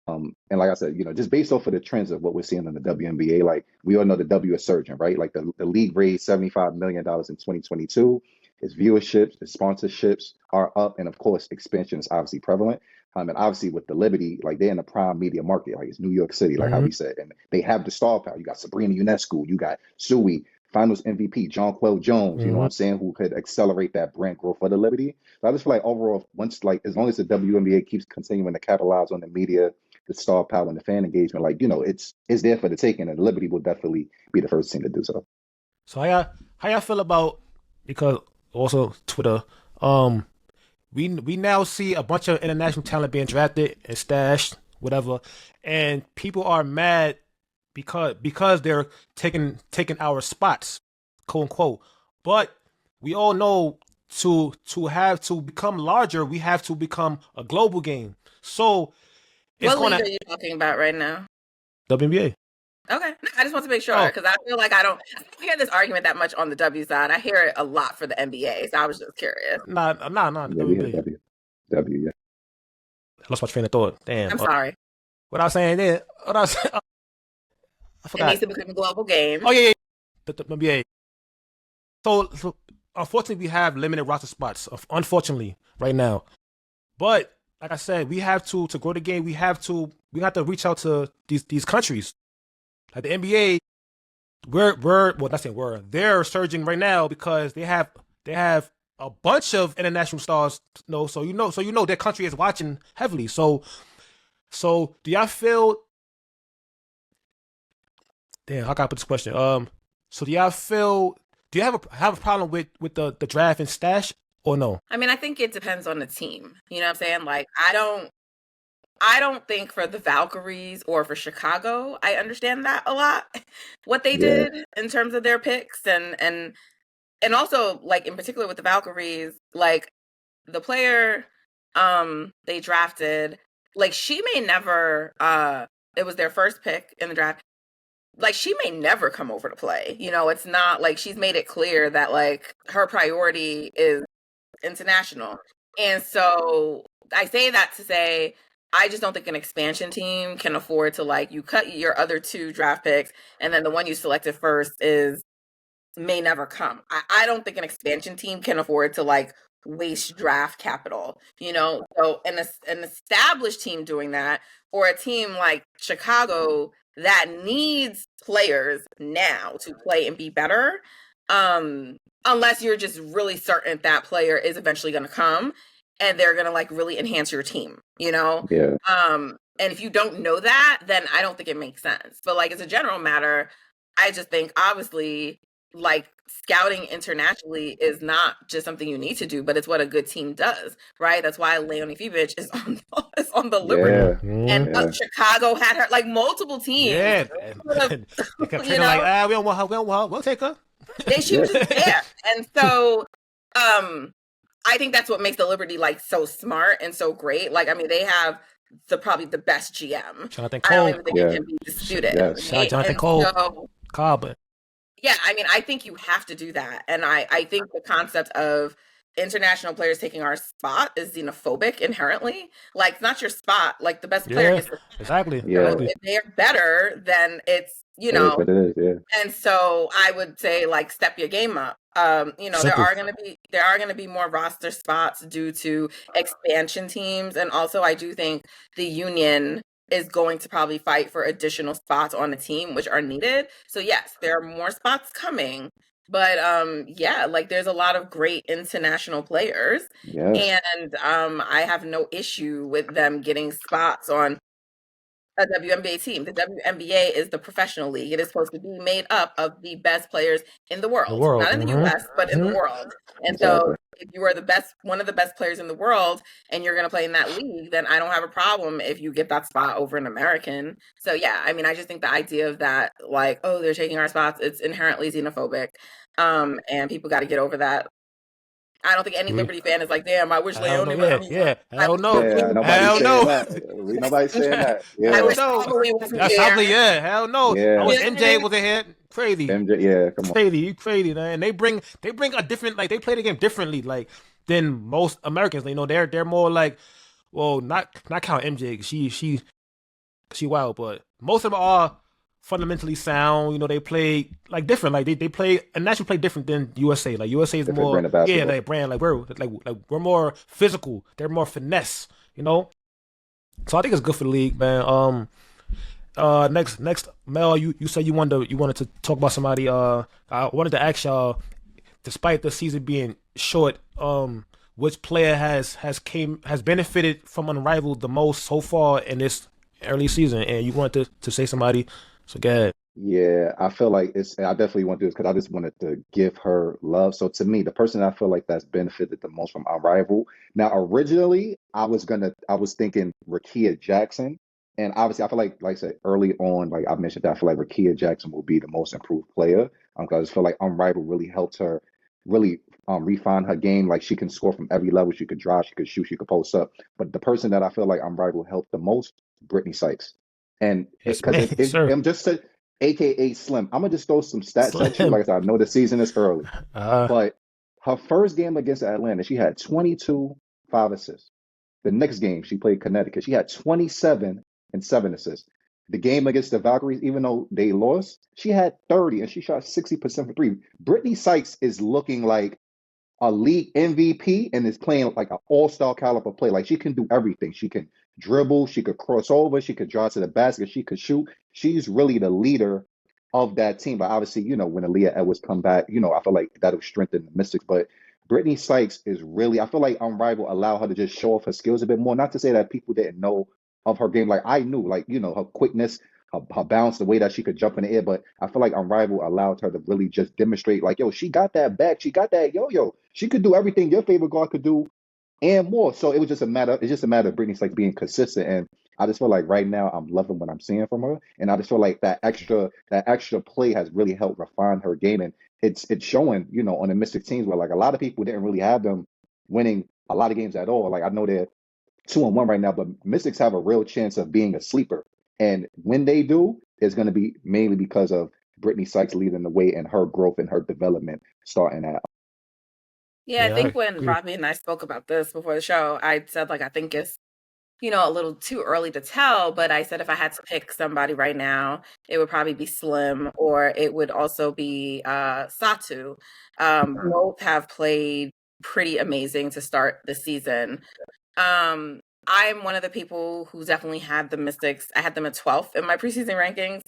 And like I said, just based off of the trends of what we're seeing in the WNBA, like we all know the W is surging, right? Like the league raised $75 million in 2022. Its viewerships, its sponsorships are up, and of course, expansion is obviously prevalent. And obviously with the Liberty, like they're in the prime media market, like it's New York City, like how we said, and they have the star power. You got Sabrina Ionescu, you got Sui, Finals MVP, Jonquel Jones, you know what I'm saying, who could accelerate that brand growth for the Liberty. So I just feel like overall, as long as the WNBA keeps continuing to capitalize on the media, the star power, and the fan engagement, like it's there for the taking, and the Liberty will definitely be the first team to do so. So how y'all feel about, because also Twitter, we now see a bunch of international talent being drafted and stashed, whatever, and people are mad because they're taking our spots, quote unquote. But we all know to have to become larger, we have to become a global game. So what league are you talking about right now? WNBA. Okay, I just want to make sure, because I feel like I don't hear this argument that much on the W side. I hear it a lot for the NBA, so I was just curious. Nah, WNBA. W, yeah. I lost my train of thought. Damn. I'm sorry. What I was saying then, I It needs forgot. to become a global game. Oh yeah. Yeah. So unfortunately, we have limited roster spots. Unfortunately, right now. But like I said, we have to grow the game. We have to reach out to these countries like the NBA. We're well, not saying we're they're surging right now because they have a bunch of international stars. So their country is watching heavily. So do y'all feel? Damn, I gotta put this question. So do y'all feel? Do you have a problem with the draft and stash or no? I mean, I think it depends on the team. You know what I'm saying? Like, I don't think for the Valkyries or for Chicago, I understand that a lot. What they Yeah, did in terms of their picks and also like in particular with the Valkyries, like the player they drafted, like she may never it was their first pick in the draft. Like she may never come over to play. You know, it's not like she's made it clear that like her priority is international. And so I say that to say I just don't think an expansion team can afford to like you cut your other two draft picks and then the one you selected first is may never come. I don't think an expansion team can afford to like waste draft capital, you know? So an established team doing that or a team like Chicago that needs players now to play and be better, unless you're just really certain that player is eventually going to come and they're going to like really enhance your team, you know? yeah, And if you don't know that, then I don't think it makes sense. But like as a general matter, I just think obviously like scouting internationally is not just something you need to do, but it's what a good team does, right? That's why Leonie Fivich is on the Liberty, yeah, and yeah, Chicago had her like multiple teams. Yeah, Sort of, they kept you trading like, know, we don't want her, we don't want her, we'll take her. she was just there, and so I think that's what makes the Liberty like so smart and so great. Like, I mean, they have probably the best GM. Jonathan I don't Cole. even think it yeah, can be disputed. yes, Shout out Right? Jonathan And Cole. so Cobb. yeah, I mean, I think you have to do that. And I think the concept of international players taking our spot is xenophobic inherently. Like, it's not your spot. Like, the best player Yeah, gets the exactly. yeah. so if they're better, then it's, you It is know, what it is. Yeah, and so I would say like step your game up. You know, Simple. there are gonna be more roster spots due to expansion teams. And also I do think the union is going to probably fight for additional spots on the team which are needed. So yes, there are more spots coming. But yeah, like there's a lot of great international players. yes, And I have no issue with them getting spots on a WNBA team. The WNBA is the professional league. It is supposed to be made up of the best players in the The world, world. not in the US, but in the world. And so exactly. if you are one of the best players in the world and you're going to play in that league, then I don't have a problem if you get that spot over an American. So yeah, I mean, I just think the idea of that, like, oh, they're taking our spots, it's inherently xenophobic. And people got to get over that. I don't think any Liberty fan is like, damn, I wish Hell no. Leone was. Yeah, I mean, yeah. I Hell wish no. Yeah, nobody's Hell saying no. that. We Nobody's saying that. I Hell Yeah, wish no. Probably wasn't That's here. probably yeah. Hell no. I yeah. was Yeah. MJ was in here. Crazy. MJ, yeah, come on. Crazy. You crazy, man. They bring a different like they play the game differently like than most Americans. You know, they're more like well, not count MJ. She wild, but most of them are fundamentally sound. You know, they play like different. Like they play and naturally play different than USA. Like USA is Different more brand of basketball. like brand like we're more physical. They're more finesse. You know, so I think it's good for the league, man. Next, Mel, you said you wanted to talk about somebody. I wanted to ask y'all, despite the season being short, which player has benefited from Unrivaled the most so far in this early season? And you wanted to say somebody, so go ahead. Yeah, I feel like I definitely want to do this because I just wanted to give her love. So to me, the person I feel like that's benefited the most from our rival. Now, originally, I was thinking Rakia Jackson. And obviously, I feel like I said early on, like I mentioned that I feel like Rakia Jackson will be the most improved player. Because I just feel like Unrivaled really helped her really refine her game. Like she can score from every level. She could drive, she could shoot, she could post up. But the person that I feel like Unrivaled helped the most, Brittany Sykes. And Yes, because man, sir. I'm just saying, AKA Slim. I'm gonna just throw some stats at you. Slim. Like I said, I know the season is early, but her first game against Atlanta, she had 22, 5 assists. The next game she played Connecticut, she had 27 and 7 assists. the game against the Valkyries, even though they lost, she had 30 and she shot 60% for three. Brittany Sykes is looking like a league MVP and is playing like an all-star caliber play. Like she can do everything. She can dribble, she could cross over, she could drive to the basket, she could shoot. She's really the leader of that team. But obviously, when Aaliyah Edwards come back, I feel like that'll strengthen the Mystics. But Brittany Sykes is really, I feel like Unrivaled allow her to just show off her skills a bit more. Not to say that people didn't know of her game. Like I knew, like, her quickness, her bounce, the way that she could jump in the air. But I feel like Unrivaled allowed her to really just demonstrate, like, yo, she got that back. She got that yo-yo. She could do everything your favorite guard could do and more. So it's just a matter of Brittany's like being consistent. And I just feel like right now I'm loving what I'm seeing from her. And I just feel like that extra play has really helped refine her game. And it's showing, on the Mystic teams where like a lot of people didn't really have them winning a lot of games at all. Like I know they're 2-1 right now, but Mystics have a real chance of being a sleeper. And when they do, it's going to be mainly because of Brittany Sykes leading the way and her growth and her development starting at. Yeah, I Yeah, I think when agree. Robby and I spoke about this before the show, I said like I think it's a little too early to tell, but I said if I had to pick somebody right now, it would probably be Slim or it would also be Satu. Both have played pretty amazing to start the season. I'm one of the people who definitely had the Mystics. I had them at 12th in my preseason rankings.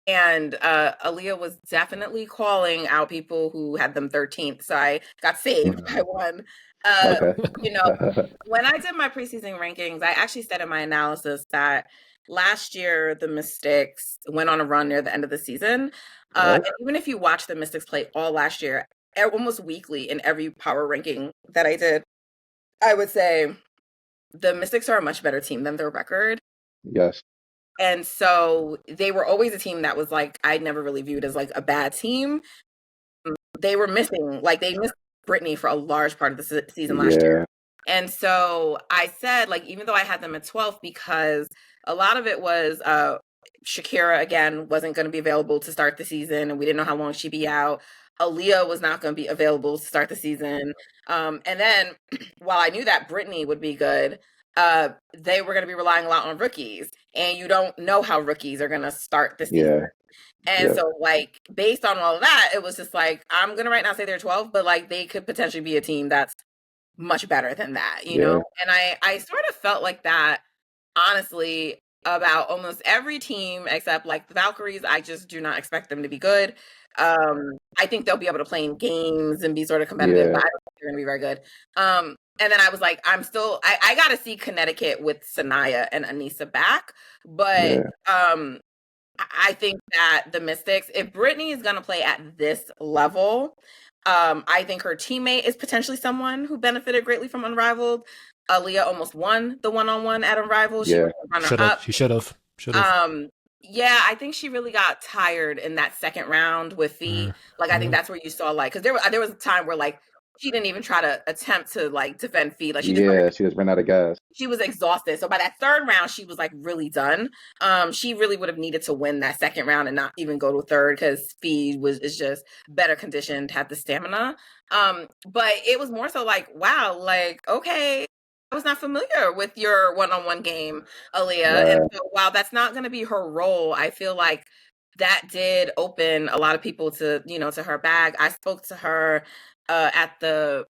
And Aaliyah was definitely calling out people who had them 13th. So I got saved by one. Okay. You know, when I did my preseason rankings, I actually said in my analysis that last year the Mystics went on a run near the end of the season. Right. And even if you watch the Mystics play all last year, almost weekly in every power ranking that I did, I would say the Mystics are a much better team than their record. Yes. And so they were always a team that was like, I never really viewed as like a bad team. They were missing, like they missed Brittany for a large part of the season last year. Yeah. And so I said, like, even though I had them at 12th, because a lot of it was Shakira, again, wasn't going to be available to start the season, and we didn't know how long she'd be out. Aaliyah was not going to be available to start the season. And then while I knew that Brittany would be good, they were going to be relying a lot on rookies. And you don't know how rookies are going to start the season. Yeah. And Yeah. so, like, based on all of that, it was just like, I'm going to right now say they're 12, but like they could potentially be a team that's much better than that, you Yeah. know? And I sort of felt like that, honestly, about almost every team except like the Valkyries. I just do not expect them to be good. I think they'll be able to play in games and be sort of competitive, Yeah. but I don't think they're going to be very good. And then I was like, I got to see Connecticut with Sanaya and Anissa back. But Yeah. I think that the Mystics, if Brittany is going to play at this level, I think her teammate is potentially someone who benefited greatly from Unrivaled. Aaliyah almost won the one-on-one at Unrivaled. She Yeah. was a runner-up. She should have. Yeah, I think she really got tired in that second round with feet. Like, I think that's where you saw, like, because there was a time where, like, she didn't even try to attempt to, like, defend feet. Like, She just ran out of gas. she was exhausted. So by that third round, she was like really done. She really would have needed to win that second round and not even go to third because Fee is just better conditioned, had the stamina. But it was more so like, wow, like, okay, I was not familiar with your one-on-one game, Aaliyah. Right. And so while that's not going to be her role, I feel like that did open a lot of people to, to her bag. I spoke to her at the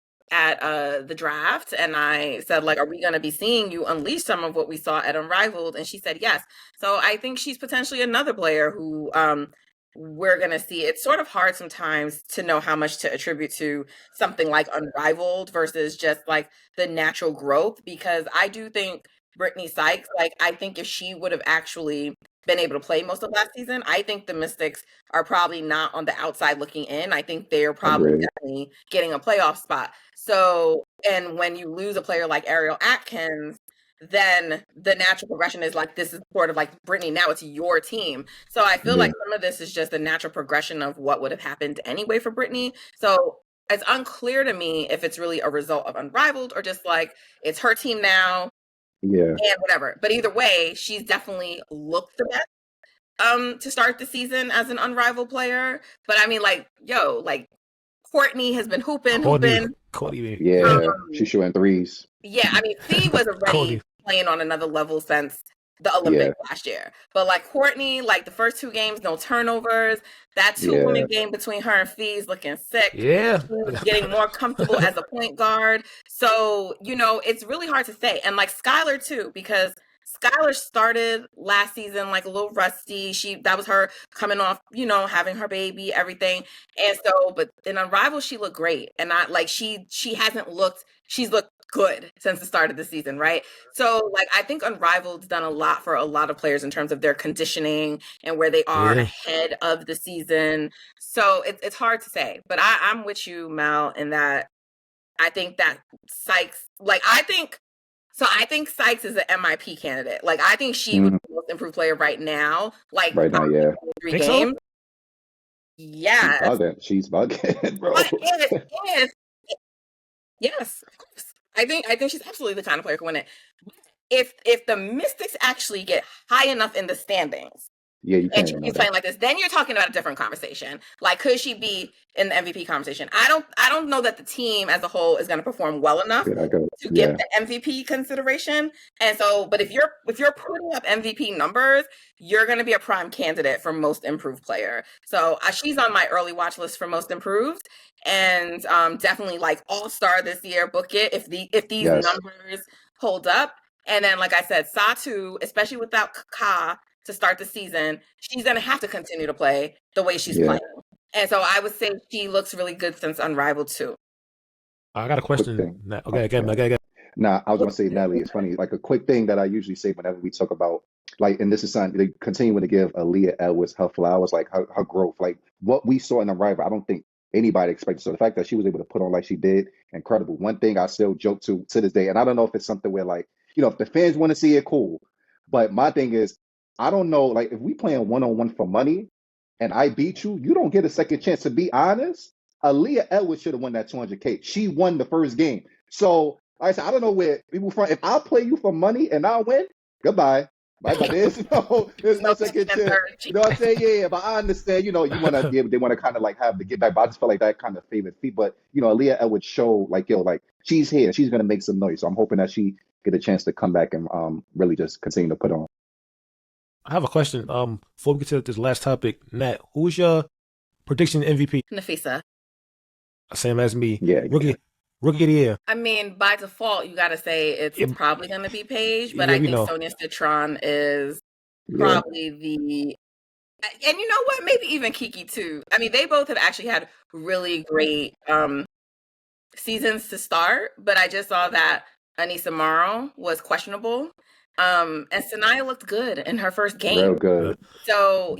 draft, and I said, like, are we going to be seeing you unleash some of what we saw at Unrivaled? And she said yes. So I think she's potentially another player who we're going to see. It's sort of hard sometimes to know how much to attribute to something like Unrivaled versus just like the natural growth, because I do think Brittany Sykes, like, I think if she would have actually been able to play most of last season, I think the Mystics are probably not on the outside looking in. I think they're probably definitely getting a playoff spot. So, and when you lose a player like Ariel Atkins, then the natural progression is like, this is sort of like, Brittany, now it's your team. So I feel like some of this is just the natural progression of what would have happened anyway for Brittany. So it's unclear to me if it's really a result of Unrivaled or just like, it's her team now. Yeah. And whatever. But either way, she's definitely looked the best to start the season as an Unrivaled player. But I mean, like, like, Courtney has been hooping. Courtney. Yeah. She's shooting threes. Yeah, I mean, Fee was already playing on another level since the Olympics last year. But like Courtney, like the first 2 games, no turnovers. That 2-point game between her and Fee's looking sick. Yeah. She's getting more comfortable as a point guard. So, it's really hard to say. And like Skylar too, because Skylar started last season like a little rusty. That was her coming off, having her baby, everything. And so, but in Unrivaled, she looked great. And not like she's looked good since the start of the season, right? So like I think Unrivaled's done a lot for a lot of players in terms of their conditioning and where they are ahead of the season. So it's hard to say. But I'm with you, Mel, in that I think that Sykes, I think Sykes is an MIP candidate. Like I think she was the most improved player right now. Like right now, yeah. 3 games. So? Yeah. She's bugging, bro. Yes, of course. I think she's absolutely the kind of player who can win it. If the Mystics actually get high enough in the standings, you and she's playing like this, then you're talking about a different conversation. Like, could she be in the MVP conversation? I don't know that the team as a whole is going to perform well enough to get the MVP consideration. And so, but if you're putting up MVP numbers, you're going to be a prime candidate for most improved player. So she's on my early watch list for most improved, and definitely like all-star this year. Book it if these numbers hold up. And then, like I said, Satu, especially without Ka to start the season, she's going to have to continue to play the way she's playing. And so I would say she looks really good since Unrivaled too. I got a question. Okay. Nah, I was going to say, Natalie, it's funny. Like a quick thing that I usually say whenever we talk about, like, and this is something, they continue to give Aaliyah Edwards her flowers, like her growth. Like what we saw in Unrivaled, I don't think anybody expected. So the fact that she was able to put on like she did, incredible. One thing I still joke to this day, and I don't know if it's something where like, if the fans want to see it, cool. But my thing is, I don't know, like if we playing one-on-one for money and I beat you, you don't get a second chance. To be honest, Aaliyah Edwards should have won that 200K. She won the first game. So like I said, I don't know where people from. If I play you for money and I win, goodbye. Right? But there's no second chance. You know what I'm saying? Yeah, but I understand, you want to they want to kind of like have to get back. But I just felt like that kind of favorite feat. But Aaliyah Edwards show like she's here. She's gonna make some noise. So I'm hoping that she get a chance to come back and really just continue to put on. I have a question. Before we get to this last topic, Nat, who's your prediction MVP? Nafisa. Same as me. Yeah. Rookie of the year. I mean, by default, you got to say it's probably going to be Paige, but I think Sonia Citron is probably the. And you know what? Maybe even Kiki too. I mean, they both have actually had really great seasons to start, but I just saw that Anissa Morrow was questionable. And Sanaya looked good in her first game. Real good. So,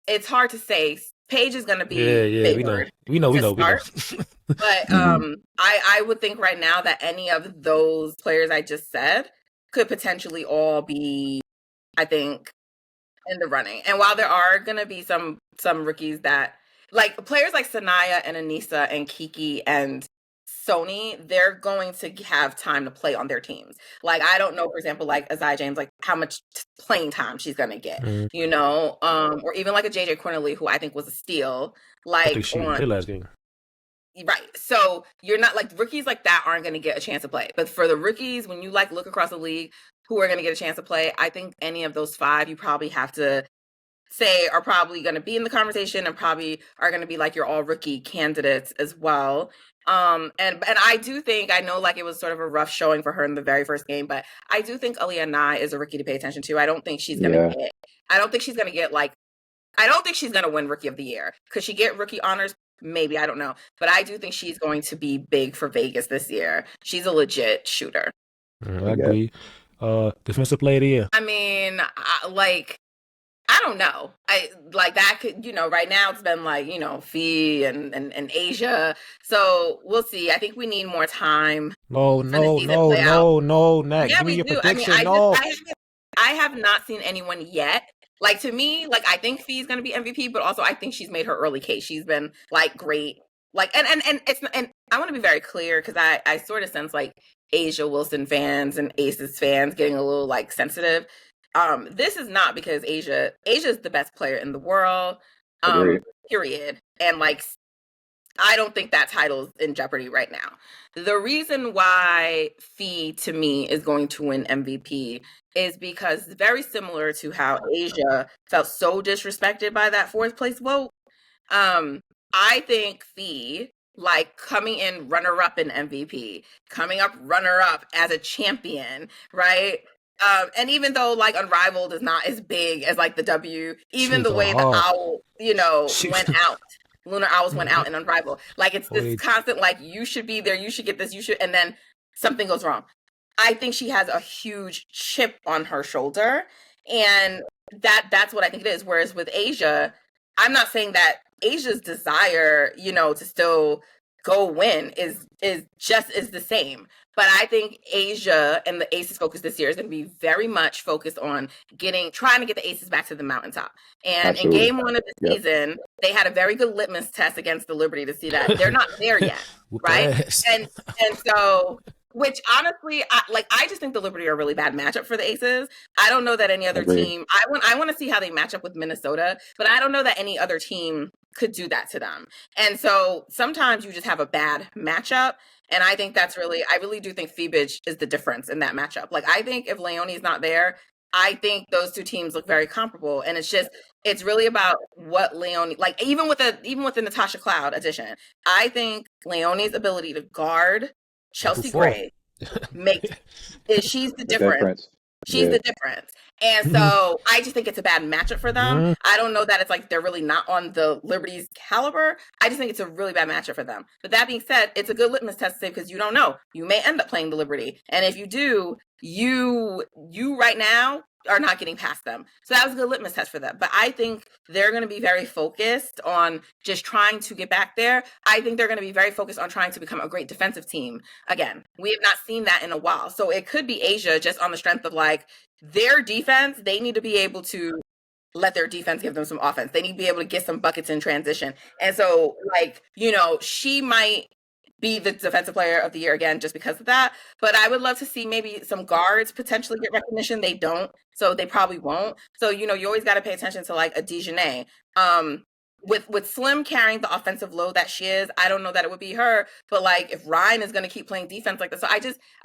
it's hard to say. Paige is going to be favored. We know. But I would think right now that any of those players I just said could potentially all be, I think, in the running. And while there are going to be some rookies that, like players like Sanaya and Anissa and Kiki and Sony, they're going to have time to play on their teams. Like, I don't know, for example, like Azai James, like how much playing time she's going to get, or even like a JJ Cornelly, who I think was a steal. Like, I think she played last game. Right. So you're not like rookies like that aren't going to get a chance to play. But for the rookies, when you like look across the league who are going to get a chance to play, I think any of those 5, you probably have to say are probably going to be in the conversation and probably are going to be like your all rookie candidates as well. And I do think, I know like it was sort of a rough showing for her in the very first game, but I do think Aaliyah Nye is a rookie to pay attention to. I don't think she's going to get, I don't think she's going to win rookie of the year. Could she get rookie honors? Maybe, I don't know. But I do think she's going to be big for Vegas this year. She's a legit shooter. I agree. Defensive player of the year. I mean, I don't know. I like that could, right now it's been like, Fee and Asia. So we'll see. I think we need more time. No, Nat. Yeah, give me your prediction. I have not seen anyone yet. Like, to me, like, I think Fee's going to be MVP, but also I think she's made her early case. She's been like great. Like, and I want to be very clear because I sort of sense like Asia Wilson fans and Aces fans getting a little like sensitive. This is not because Asia's the best player in the world, period. And like, I don't think that title's in jeopardy right now. The reason why Fee to me is going to win MVP is because very similar to how Asia felt so disrespected by that fourth place vote. I think Fee, like coming in runner up in MVP, coming up runner up as a champion, right? And even though like Unrivaled is not as big as like the W, even the way the owl, went out. Lunar Owls went out and Unrivaled. Like it's this constant like you should be there, you should get this, you should, and then something goes wrong. I think she has a huge chip on her shoulder, and that's what I think it is. Whereas with Asia, I'm not saying that Asia's desire, to still go win is the same. But I think Asia and the Aces focus this year is going to be very much focused on trying to get the Aces back to the mountaintop. And Absolutely. in game one of the season, they had a very good litmus test against the Liberty to see that they're not there yet, right? And so, which honestly, I just think the Liberty are a really bad matchup for the Aces. I don't know that any other team. I want to see how they match up with Minnesota, but I don't know that any other team could do that to them. And so sometimes you just have a bad matchup. And I think I really do think Phoebage is the difference in that matchup. Like, I think if Leonie's not there, I think those two teams look very comparable. And it's really about what Leonie, like even with the Natasha Cloud addition, I think Leonie's ability to guard Chelsea Gray she's the difference. She's the difference. And so I just think it's a bad matchup for them. I don't know that it's like they're really not on the Liberty's caliber. I just think it's a really bad matchup for them. But that being said, it's a good litmus test to say because you don't know. You may end up playing the Liberty. And if you do, you right now are not getting past them. So that was a good litmus test for them. But I think they're going to be very focused on just trying to get back there. I think they're going to be very focused on trying to become a great defensive team. Again, we have not seen that in a while. So it could be Asia just on the strength of like their defense. They need to be able to let their defense give them some offense. They need to be able to get some buckets in transition. And so like, she might be the defensive player of the year again just because of that. But I would love to see maybe some guards potentially get recognition. They don't, so they probably won't. So, you always got to pay attention to like a Dejanay. With Slim carrying the offensive load that she is, I don't know that it would be her. But like if Ryan is going to keep playing defense like this, so I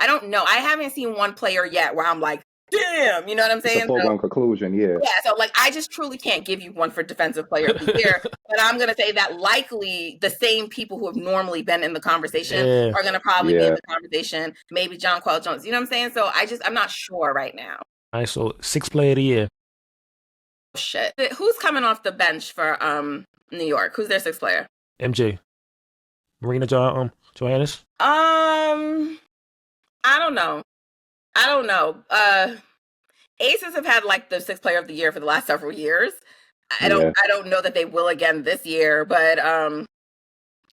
don't know. I haven't seen one player yet where I'm like, damn, you know what I'm saying? It's a foregone conclusion, yeah. Yeah, so like I just truly can't give you one for defensive player of the year, but I'm gonna say that likely the same people who have normally been in the conversation are gonna probably be in the conversation. Maybe John Quell Jones, you know what I'm saying? So I'm not sure right now. All right, so 6th player of the year. Shit, who's coming off the bench for New York? Who's their 6th player? MJ, Marina Johannes. I don't know. Aces have had like the 6th player of the year for the last several years. I don't know that they will again this year, but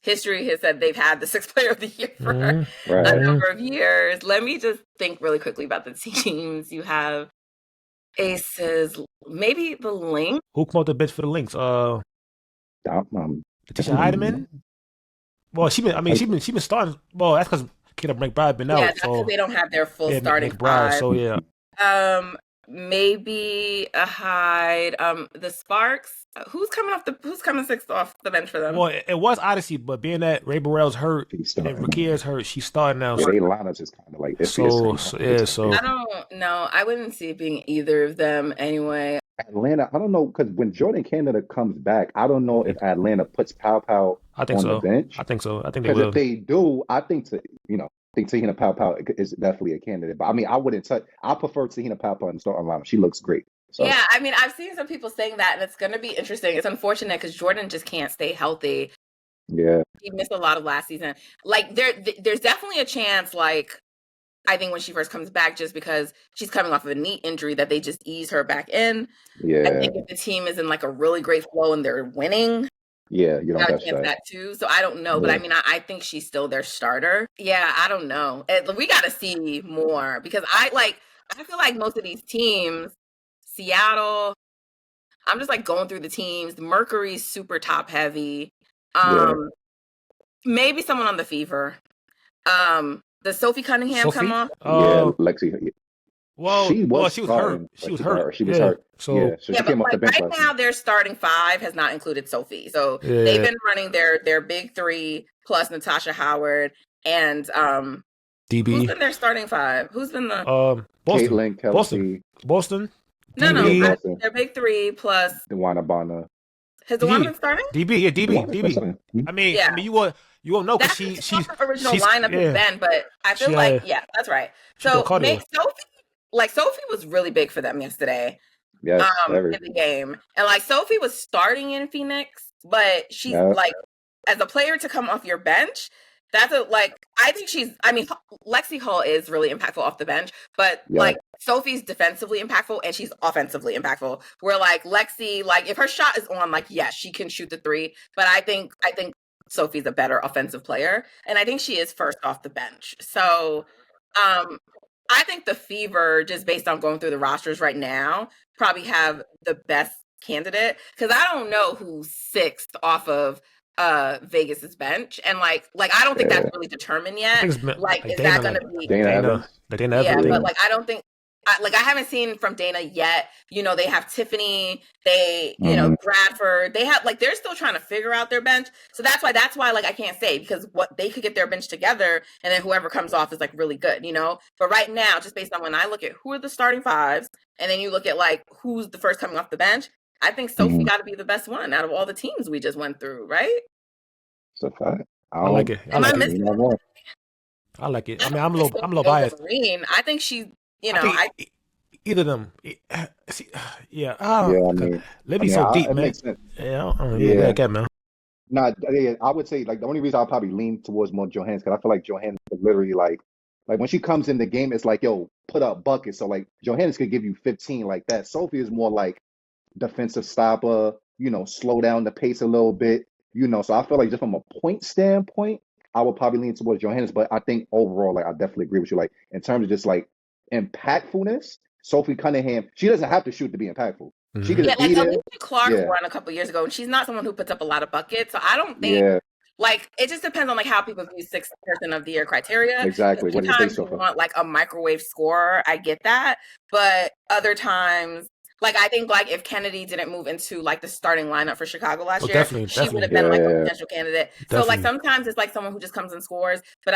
history has said they've had the 6th player of the year for a number of years. Let me just think really quickly about the teams. You have Aces, maybe the Lynx. Who come out the bench for the Lynx? Letitia Heidemann. Well, she's been starting. Well, that's because Kid McBride been out. Yeah, that's because they don't have their full starting McBride. five. So yeah. Maybe a Hyde. The Sparks. Who's coming 6th off the bench for them? Well, it was Odyssey, but being that Ray Burrell's hurt and Rakier's hurt, she's starting now. Yeah, they lineups is kind of like so I don't know. I wouldn't see it being either of them anyway. Atlanta, I don't know, because when Jordan Canada comes back, I don't know if Atlanta puts Pow on the bench. I think so. I think they will. Because if they do, I think Tahina Pow is definitely a candidate. But I mean, I prefer Tahina Pow in the starting lineup. She looks great. So. Yeah, I mean, I've seen some people saying that, and it's going to be interesting. It's unfortunate because Jordan just can't stay healthy. Yeah. He missed a lot of last season. Like, there's definitely a chance, like, I think when she first comes back, just because she's coming off of a knee injury, that they just ease her back in. Yeah. I think if the team is in, like, a really great flow and they're winning, yeah, you don't have that too. So I don't know, but I mean, I think she's still their starter. Yeah, I don't know. We got to see more because I feel like most of these teams, Seattle, I'm just like going through the teams. Mercury's super top heavy. Maybe someone on the Fever. The Sophie Cunningham come off. Yeah, Lexi. She was she was hurt. starting, She but was she got hurt. hurt. She was Yeah. hurt. So Yeah, so Yeah, she but came off the like bench right last now, night. their starting five has not included Sophie. So yeah. they've been running their big three plus Natasha Howard and who's DB. been their starting five? Who's been the Boston. Caitlin, Kelsey, Boston. no DB. Boston, their big three plus Dewana Bonner. has the one DB. been starting? DB. Yeah, DB. Dewana been DB. starting. Yeah. You won't know because That's what the original lineup has yeah. been, but I feel She like had- yeah, that's right. she doing So cardio. Sophie was really big for them yesterday. Yes, In the game. And like Sophie was starting in Phoenix, but she's Yeah. like as a player to come off your bench, that's I mean Lexi Hall is really impactful off the bench, but Yeah. like Sophie's defensively impactful and she's offensively impactful. Where like Lexi, like if her shot is on, like yes, she can shoot the three, but I think Sophie's a better offensive player, and I think she is first off the bench. So I think the Fever, just based on going through the rosters right now, probably have the best candidate because I don't know who's sixth off of Vegas's bench, and like I don't think that's really determined yet. Like, is that going to be Dana Evans? Yeah, but like I don't think. I haven't seen from Dana yet. You know, they have Tiffany, you know, Bradford. They have they're still trying to figure out their bench. So that's why like I can't say because what they could get their bench together and then whoever comes off is like really good, you know. But right now, just based on when I look at who are the starting fives and then you look at like who's the first coming off the bench, I think Sophie got to be the best one out of all the teams we just went through, right? It's a fact. I like it. I like it. I mean, I'm a little biased. Marine, I think she's. You know, either of them. Yeah. Let me so deep, man. Yeah, man. Nah, yeah, I would say like the only reason I'll probably lean towards more Johannes because I feel like Johannes is literally like when she comes in the game, it's like yo, put up buckets. So like Johannes could give you 15 like that. Sophie is more like defensive stopper. You know, slow down the pace a little bit. You know, so I feel like just from a point standpoint, I would probably lean towards Johannes. But I think overall, like I definitely agree with you. Like in terms of just like impactfulness, Sophie Cunningham, she doesn't have to shoot to be impactful. Mm-hmm. She can like Alicia Clark won a couple years ago, and she's not someone who puts up a lot of buckets. So I don't think like it just depends on like how people view sixth person of the year criteria. Exactly. What do you think, Sometimes you want like a microwave scorer. I get that, but other times. Like I think, like if Kennedy didn't move into like the starting lineup for Chicago last year, she would have been like a potential candidate. Definitely. So like sometimes it's like someone who just comes and scores. But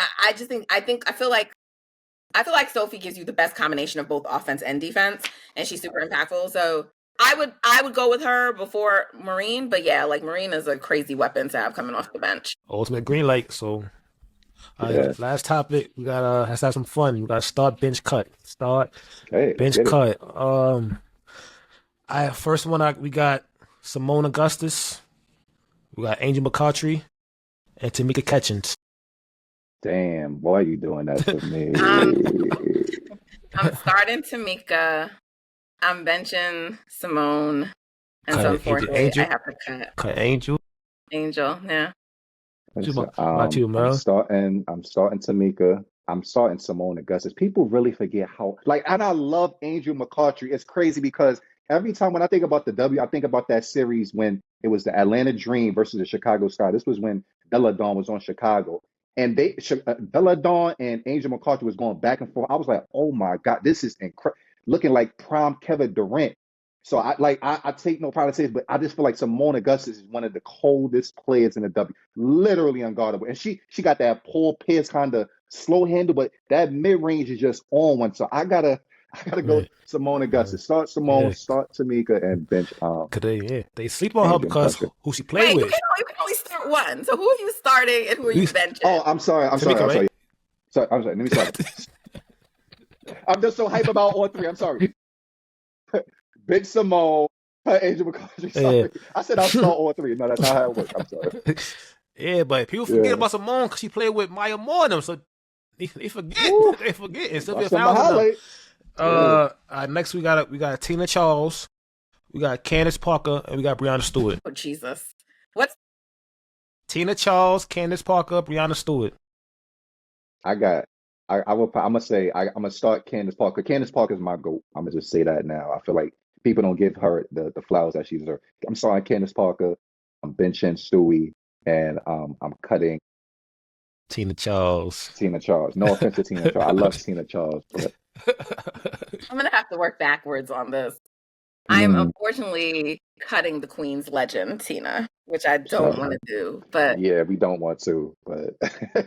I feel like Sophie gives you the best combination of both offense and defense, and she's super impactful. So I would go with her before Marine. But yeah, like Marine is a crazy weapon to have coming off the bench. Ultimate green light. So last topic, we gotta let's have some fun. We gotta start bench cut. Bench cut. We got Simone Augustus, we got Angel McCoughtry, and Tamika Catchings. Damn, why are you doing that to me? I'm starting Tamika. I'm benching Simone, and so unfortunately, I have to cut Angel. Yeah. I'm starting Tamika. I'm starting Simone Augustus. People really forget how and I love Angel McCoughtry. It's crazy because every time when I think about the W, I think about that series when it was the Atlanta Dream versus the Chicago Sky. This was when Bella Dawn was on Chicago. And Bella Dawn and Angel McCoughtry was going back and forth. I was like, oh my God, this is incredible. Looking like prime Kevin Durant. So I take no pride in saying, but I just feel like Simone Augustus is one of the coldest players in the W. Literally unguardable. And she got that Paul Pierce kind of slow handle, but that mid-range is just on one. So I gotta go Simone Augustus. Start Simone, start Tamika, and bench. They sleep on her because who she played with. You can only start one. So who are you starting and who are you benching? Oh, I'm sorry. Sorry. Let me start. I'm just so hype about all three. I'm sorry. Bench Simone, Angel McCoughtry. Sorry. I said I'll start all three. No, that's not how it works. I'm sorry. Yeah, but people forget about Simone because she played with Maya Moore and them, so they forget. They forget. And Sylvia Fowler. Next we got Tina Charles, we got Candace Parker, and we got Breanna Stewart. Oh Jesus! What's Tina Charles, Candace Parker, Breanna Stewart? I'm gonna start Candace Parker. Candace Parker is my GOAT. I'm gonna just say that now. I feel like people don't give her the flowers that she deserves. I'm starting Candace Parker. I'm benching Stewie, and I'm cutting Tina Charles. No offense to Tina Charles. I love Tina Charles, but I'm gonna have to work backwards on this. I am Mm, unfortunately cutting the Queen's legend, Tina, which I don't want so to do, but yeah, we don't want to, but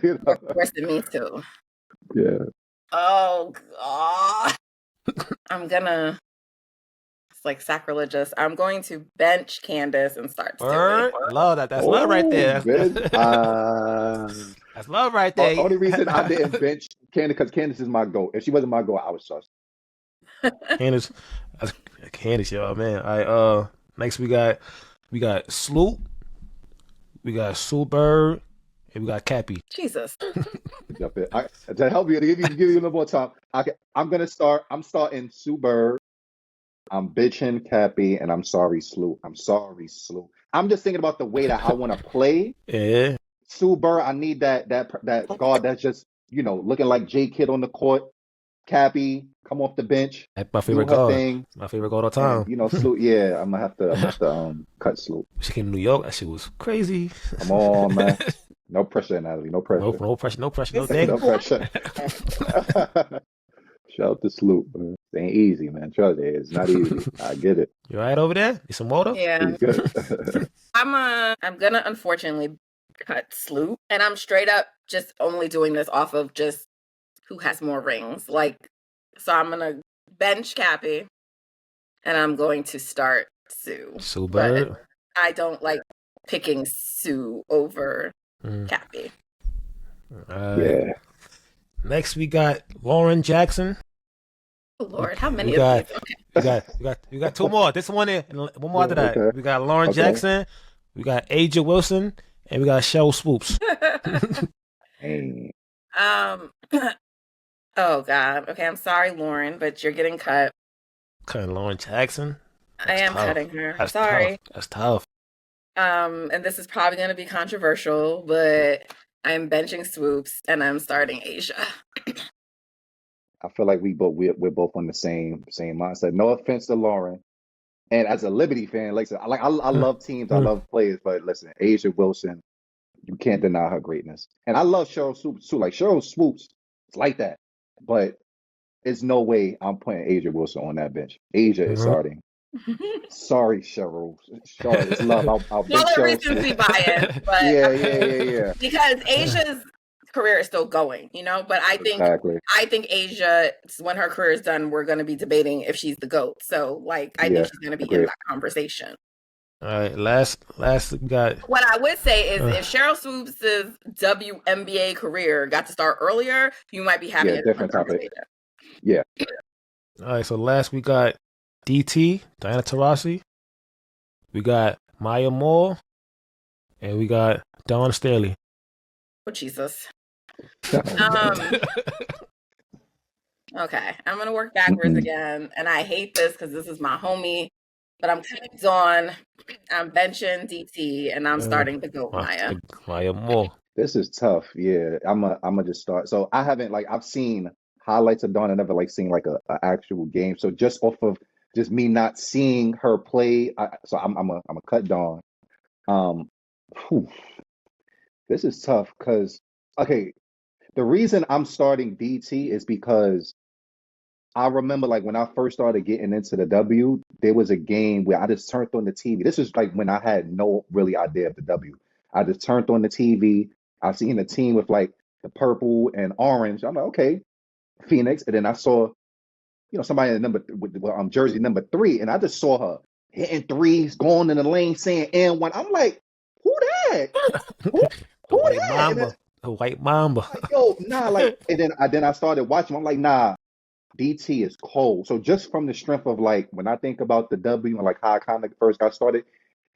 you're forcing me to. yeah. Oh God. I'm gonna, it's like sacrilegious. I'm going to bench Candace and start Stewie. Word, love that. That's love right Oh, there. Ben. That's love right there. Only reason I didn't bench Candace because Candace is my goal. If she wasn't my goal, I was trust. Candace, that's Candace, y'all, man. Next we got Sloop, we got Sue Bird, and we got Cappy. Jesus. Jump in. To help you, to give you a little more time, I'm gonna start. I'm starting Sue Bird. I'm bitching Cappy, and I'm sorry, Sloop. I'm sorry, Sloop. I'm just thinking about the way that I want to play. Yeah, Sue Bird, I need that guard that's just looking like J Kidd on the court. Cappy, come off the bench, that's my do favorite her guard. thing, My favorite guard all the and time. Sloop. Yeah, I'm gonna have to cut Sloop. She came to New York. That shit was crazy. Come on, man. No pressure, Natalie. No No, pressure. no pressure, no pressure, no This is thing. No pressure. Shout out to Sloop, man. It ain't easy, man. Trust me, it's not easy. I get it. You all right over there? Need some water? Yeah. He's good. I'm gonna unfortunately cut Sloop, and I'm straight up just only doing this off of just who has more rings. Like, so I'm gonna bench Cappy, and I'm going to start Sue. Sue But Bird. I don't like picking Sue over Mm. Cappy. All right. Yeah. Next we got Lauren Jackson. Oh Lord, how many We of got, these? Okay. we got two more. This one and one more after that. Okay. We got Lauren Okay. Jackson. We got Aja Wilson, and we got Cheryl Swoops. Hey. Oh God. Okay, I'm sorry, Lauren, but you're getting cut. Cutting Lauren Jackson. I am tough. cutting her. That's Sorry. tough. That's tough. And this is probably going to be controversial, but I'm benching Swoops and I'm starting Asia. I feel like we're both on the same mindset. No offense to Lauren. And as a Liberty fan, like I love teams, I love players, but listen, Asia Wilson, you can't deny her greatness. And I love Cheryl Swoops too. Like Cheryl Swoops, it's like that. But there's no way I'm putting Asia Wilson on that bench. Asia is starting. Sorry, Cheryl. Sorry, it's love. I'll bench Well, Cheryl recency Swoops. bias, but Yeah. because Asia's career is still going, but I think Exactly. Asia, when her career is done, we're going to be debating if she's the GOAT. So, I think she's going to be in that conversation. All right, last we got. What I would say is if Cheryl Swoops' WNBA career got to start earlier, you might be having a different topic. Yeah. All right, so last we got DT, Diana Taurasi. We got Maya Moore, and we got Dawn Staley. Oh, Jesus. Okay, I'm going to work backwards again. And I hate this because this is my homie. But I'm cutting Dawn, I'm benching DT, and I'm starting to go Maya. Maya Moore. This is tough. Yeah, I'm a just start. So I haven't I've seen highlights of Dawn. I never seen a actual game. So just off of just me not seeing her play, I'm a cut Dawn. This is tough because okay, the reason I'm starting DT is because I remember when I first started getting into the W, there was a game where I just turned on the TV. This is when I had no really idea of the W. I just turned on the TV. I seen the team with the purple and orange. I'm like, okay, Phoenix. And then I saw, somebody in the with jersey number 3, and I just saw her hitting threes, going in the lane, saying "and one." I'm like, who that? Who White that? Mamba. The White Mamba. Yo, nah, and then I started watching. I'm like, nah. DT is cold. So just from the strength of when I think about the W and how I kind of first got started,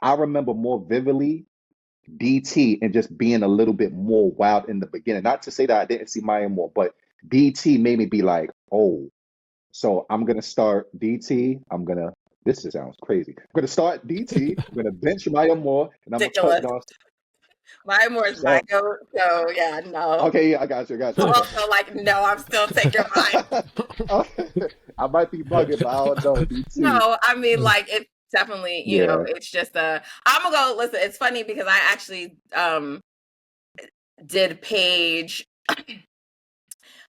I remember more vividly DT and just being a little bit more wild in the beginning. Not to say that I didn't see Maya more, but DT made me be like, oh. So I'm gonna start DT. This just sounds crazy. I'm gonna start DT. I'm gonna bench Maya Moore, and I'm gonna cut Dawn. Maya Moore is my goat, so yeah, no. Okay, yeah, I got you. Also, no, I'm still taking mine. I might be bugging, but I don't know. DT. No, I mean, it's definitely, it's just I'm gonna go. Listen, it's funny because I actually did Paige. I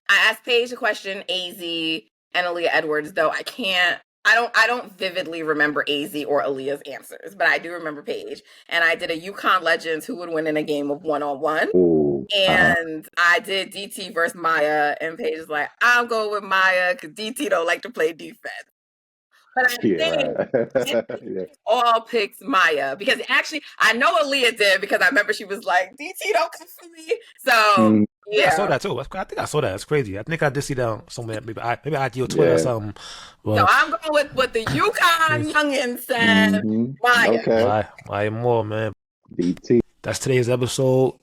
asked Paige a question, AZ, and Aaliyah Edwards, though I don't vividly remember AZ or Aaliyah's answers, but I do remember Paige. And I did a UConn Legends who would win in a game of 1-on-1. Ooh, And I did DT versus Maya, and Paige is like, I'll go with Maya because DT don't like to play defense. But I yeah, think right. Yeah. all picks Maya because actually I know Aaliyah did because I remember she was like, DT don't come for me. So Mm, Yeah, I saw yeah. that too. I think I saw that. That's crazy. I think I did see that somewhere. Maybe IG or Twitter or yeah. something. So But I'm going with what the UConn youngin said. hmm Maya. Okay. why more, man? DT. That's today's episode.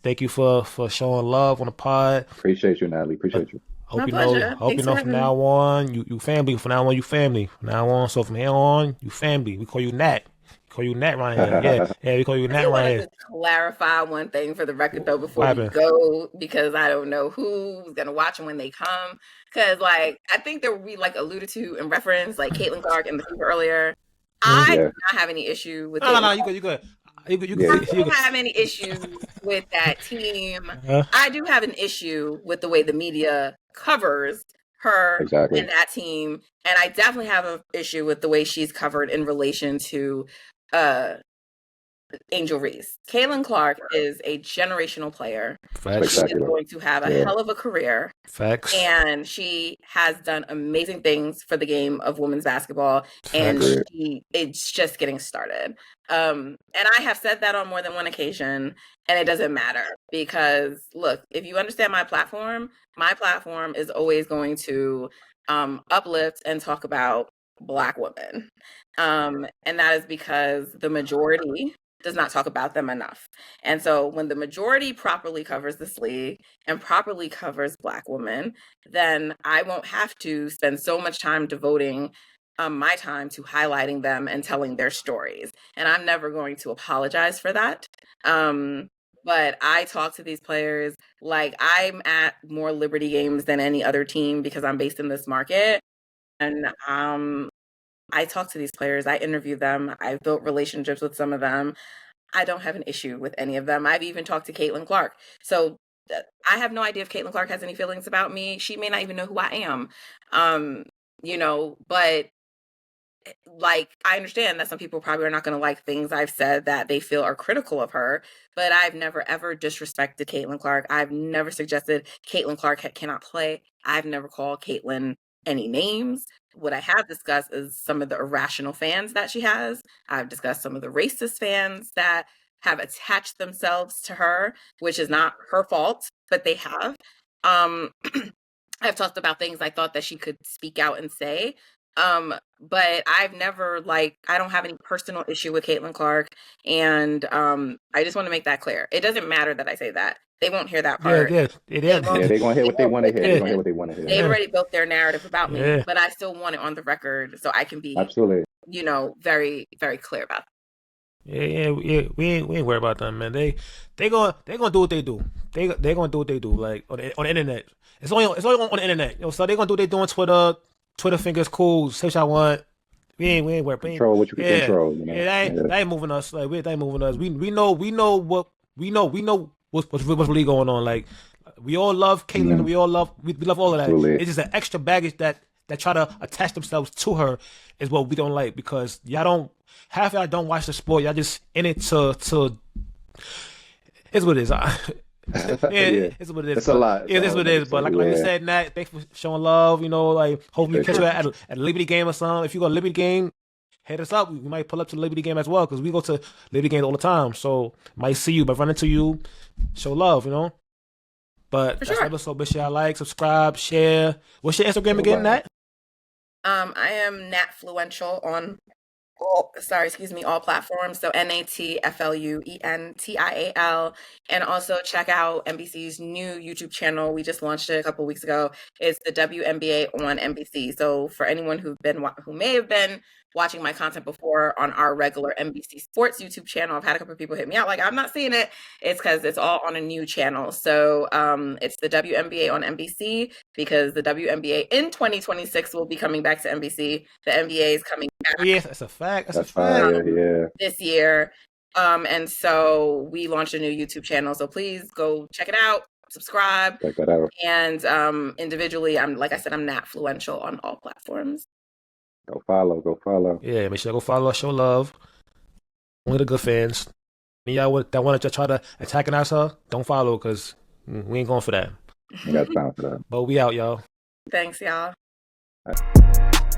Thank you for showing love on the pod. Appreciate you, Natalie. Appreciate you. My pleasure. Hope you Thanks for know from having me. now on, you family. From now on, you family. From now on, so from here on, you family. We call you Nat. We call you Nat right here. Yeah, we call you I Nat just right wanted here. to clarify one thing for the record though before What we happened? go because I don't know who's gonna watch them when they come. Because like I think that we like alluded to in reference like Caitlin Clark and the people earlier. I Yeah. do not have any issue with No, Caitlin. you good. You good. You Yeah. I good. don't have any issues with that team. Uh, I do have an issue with the way the media covers her Exactly. and that team, and I definitely have an issue with the way she's covered in relation to Angel Reese. Caitlin Clark is a generational player. Facts. She is Spectacular. going to have a Yeah. hell of a career, Facts. and she has done amazing things for the game of women's basketball, and Facts. it's just getting started. And I have said that on more than one occasion, and it doesn't matter because look, if you understand my platform is always going to uplift and talk about Black women. And that is because the majority does not talk about them enough. And so when the majority properly covers this league and properly covers Black women, then I won't have to spend so much time devoting my time to highlighting them and telling their stories. And I'm never going to apologize for that. But I talk to these players like I'm at more Liberty games than any other team because I'm based in this market. And I talk to these players, I interview them, I've built relationships with some of them. I don't have an issue with any of them. I've even talked to Caitlin Clark. So I have no idea if Caitlin Clark has any feelings about me. She may not even know who I am. But like I understand that some people probably are not going to like things I've said that they feel are critical of her, but I've never ever disrespected Caitlin Clark. I've never suggested Caitlin Clark cannot play. I've never called Caitlin any names. What I have discussed is some of the irrational fans that she has. I've discussed some of the racist fans that have attached themselves to her, which is not her fault, but they have. I've talked about things I thought that she could speak out and say. But I've never I don't have any personal issue with Caitlin Clark, and I just want to make that clear. It doesn't matter that I say that. They won't hear that part. Yeah. Yeah, they're gonna hear what they want to hear. They're gonna hear what they want to hear. They've already built their narrative about me, Yeah. but I still want it on the record so I can be, Absolutely. very, very clear about that. Yeah. We ain't worried about them, man. They gonna do what they do. They gonna do what they do. Like on the internet. It's only on the internet. So they gonna do what they do on Twitter. Twitter fingers cool. Say what I want. We ain't worried. Control what you can control. You know? Yeah, that ain't moving us. Like that ain't moving us. We know what's really going on. Like we all love Caitlyn. We all love we love all of that. Absolutely. It's just an extra baggage that try to attach themselves to her is what we don't like because half y'all don't watch the sport. Y'all just in it to it's what it is. It's what it is. It's a lot. It is what it is. But like you said, Nat, thanks for showing love. Hopefully we catch you at a Liberty game or something. If you go to Liberty game, hit us up. We might pull up to the Liberty game as well because we go to Liberty games all the time. So might see you, but run into you, show love. But For that's sure. the episode. Make sure y'all like, subscribe, share. What's your Instagram again, Nat? I am Natfluential on all platforms. So NATFLUENTIAL. And also check out NBC's new YouTube channel. We just launched it a couple weeks ago. It's the WNBA on NBC. So for anyone who may have been watching my content before on our regular NBC Sports YouTube channel, I've had a couple of people hit me out like, I'm not seeing it. It's because it's all on a new channel. So it's the WNBA on NBC because the WNBA in 2026 will be coming back to NBC. The NBA is coming back. Oh, yes, that's a fact. That's fire. Yeah. This year. And so we launched a new YouTube channel. So please go check it out. subscribe. Check that out. And individually, like I said, I'm Natfluential on all platforms. Go follow. Go follow. Yeah, make sure to go follow us, show love. Only the good fans. And y'all that want to try to antagonize her, don't follow because we ain't going for that. You got time for that. But we out, y'all. Thanks, y'all. All right.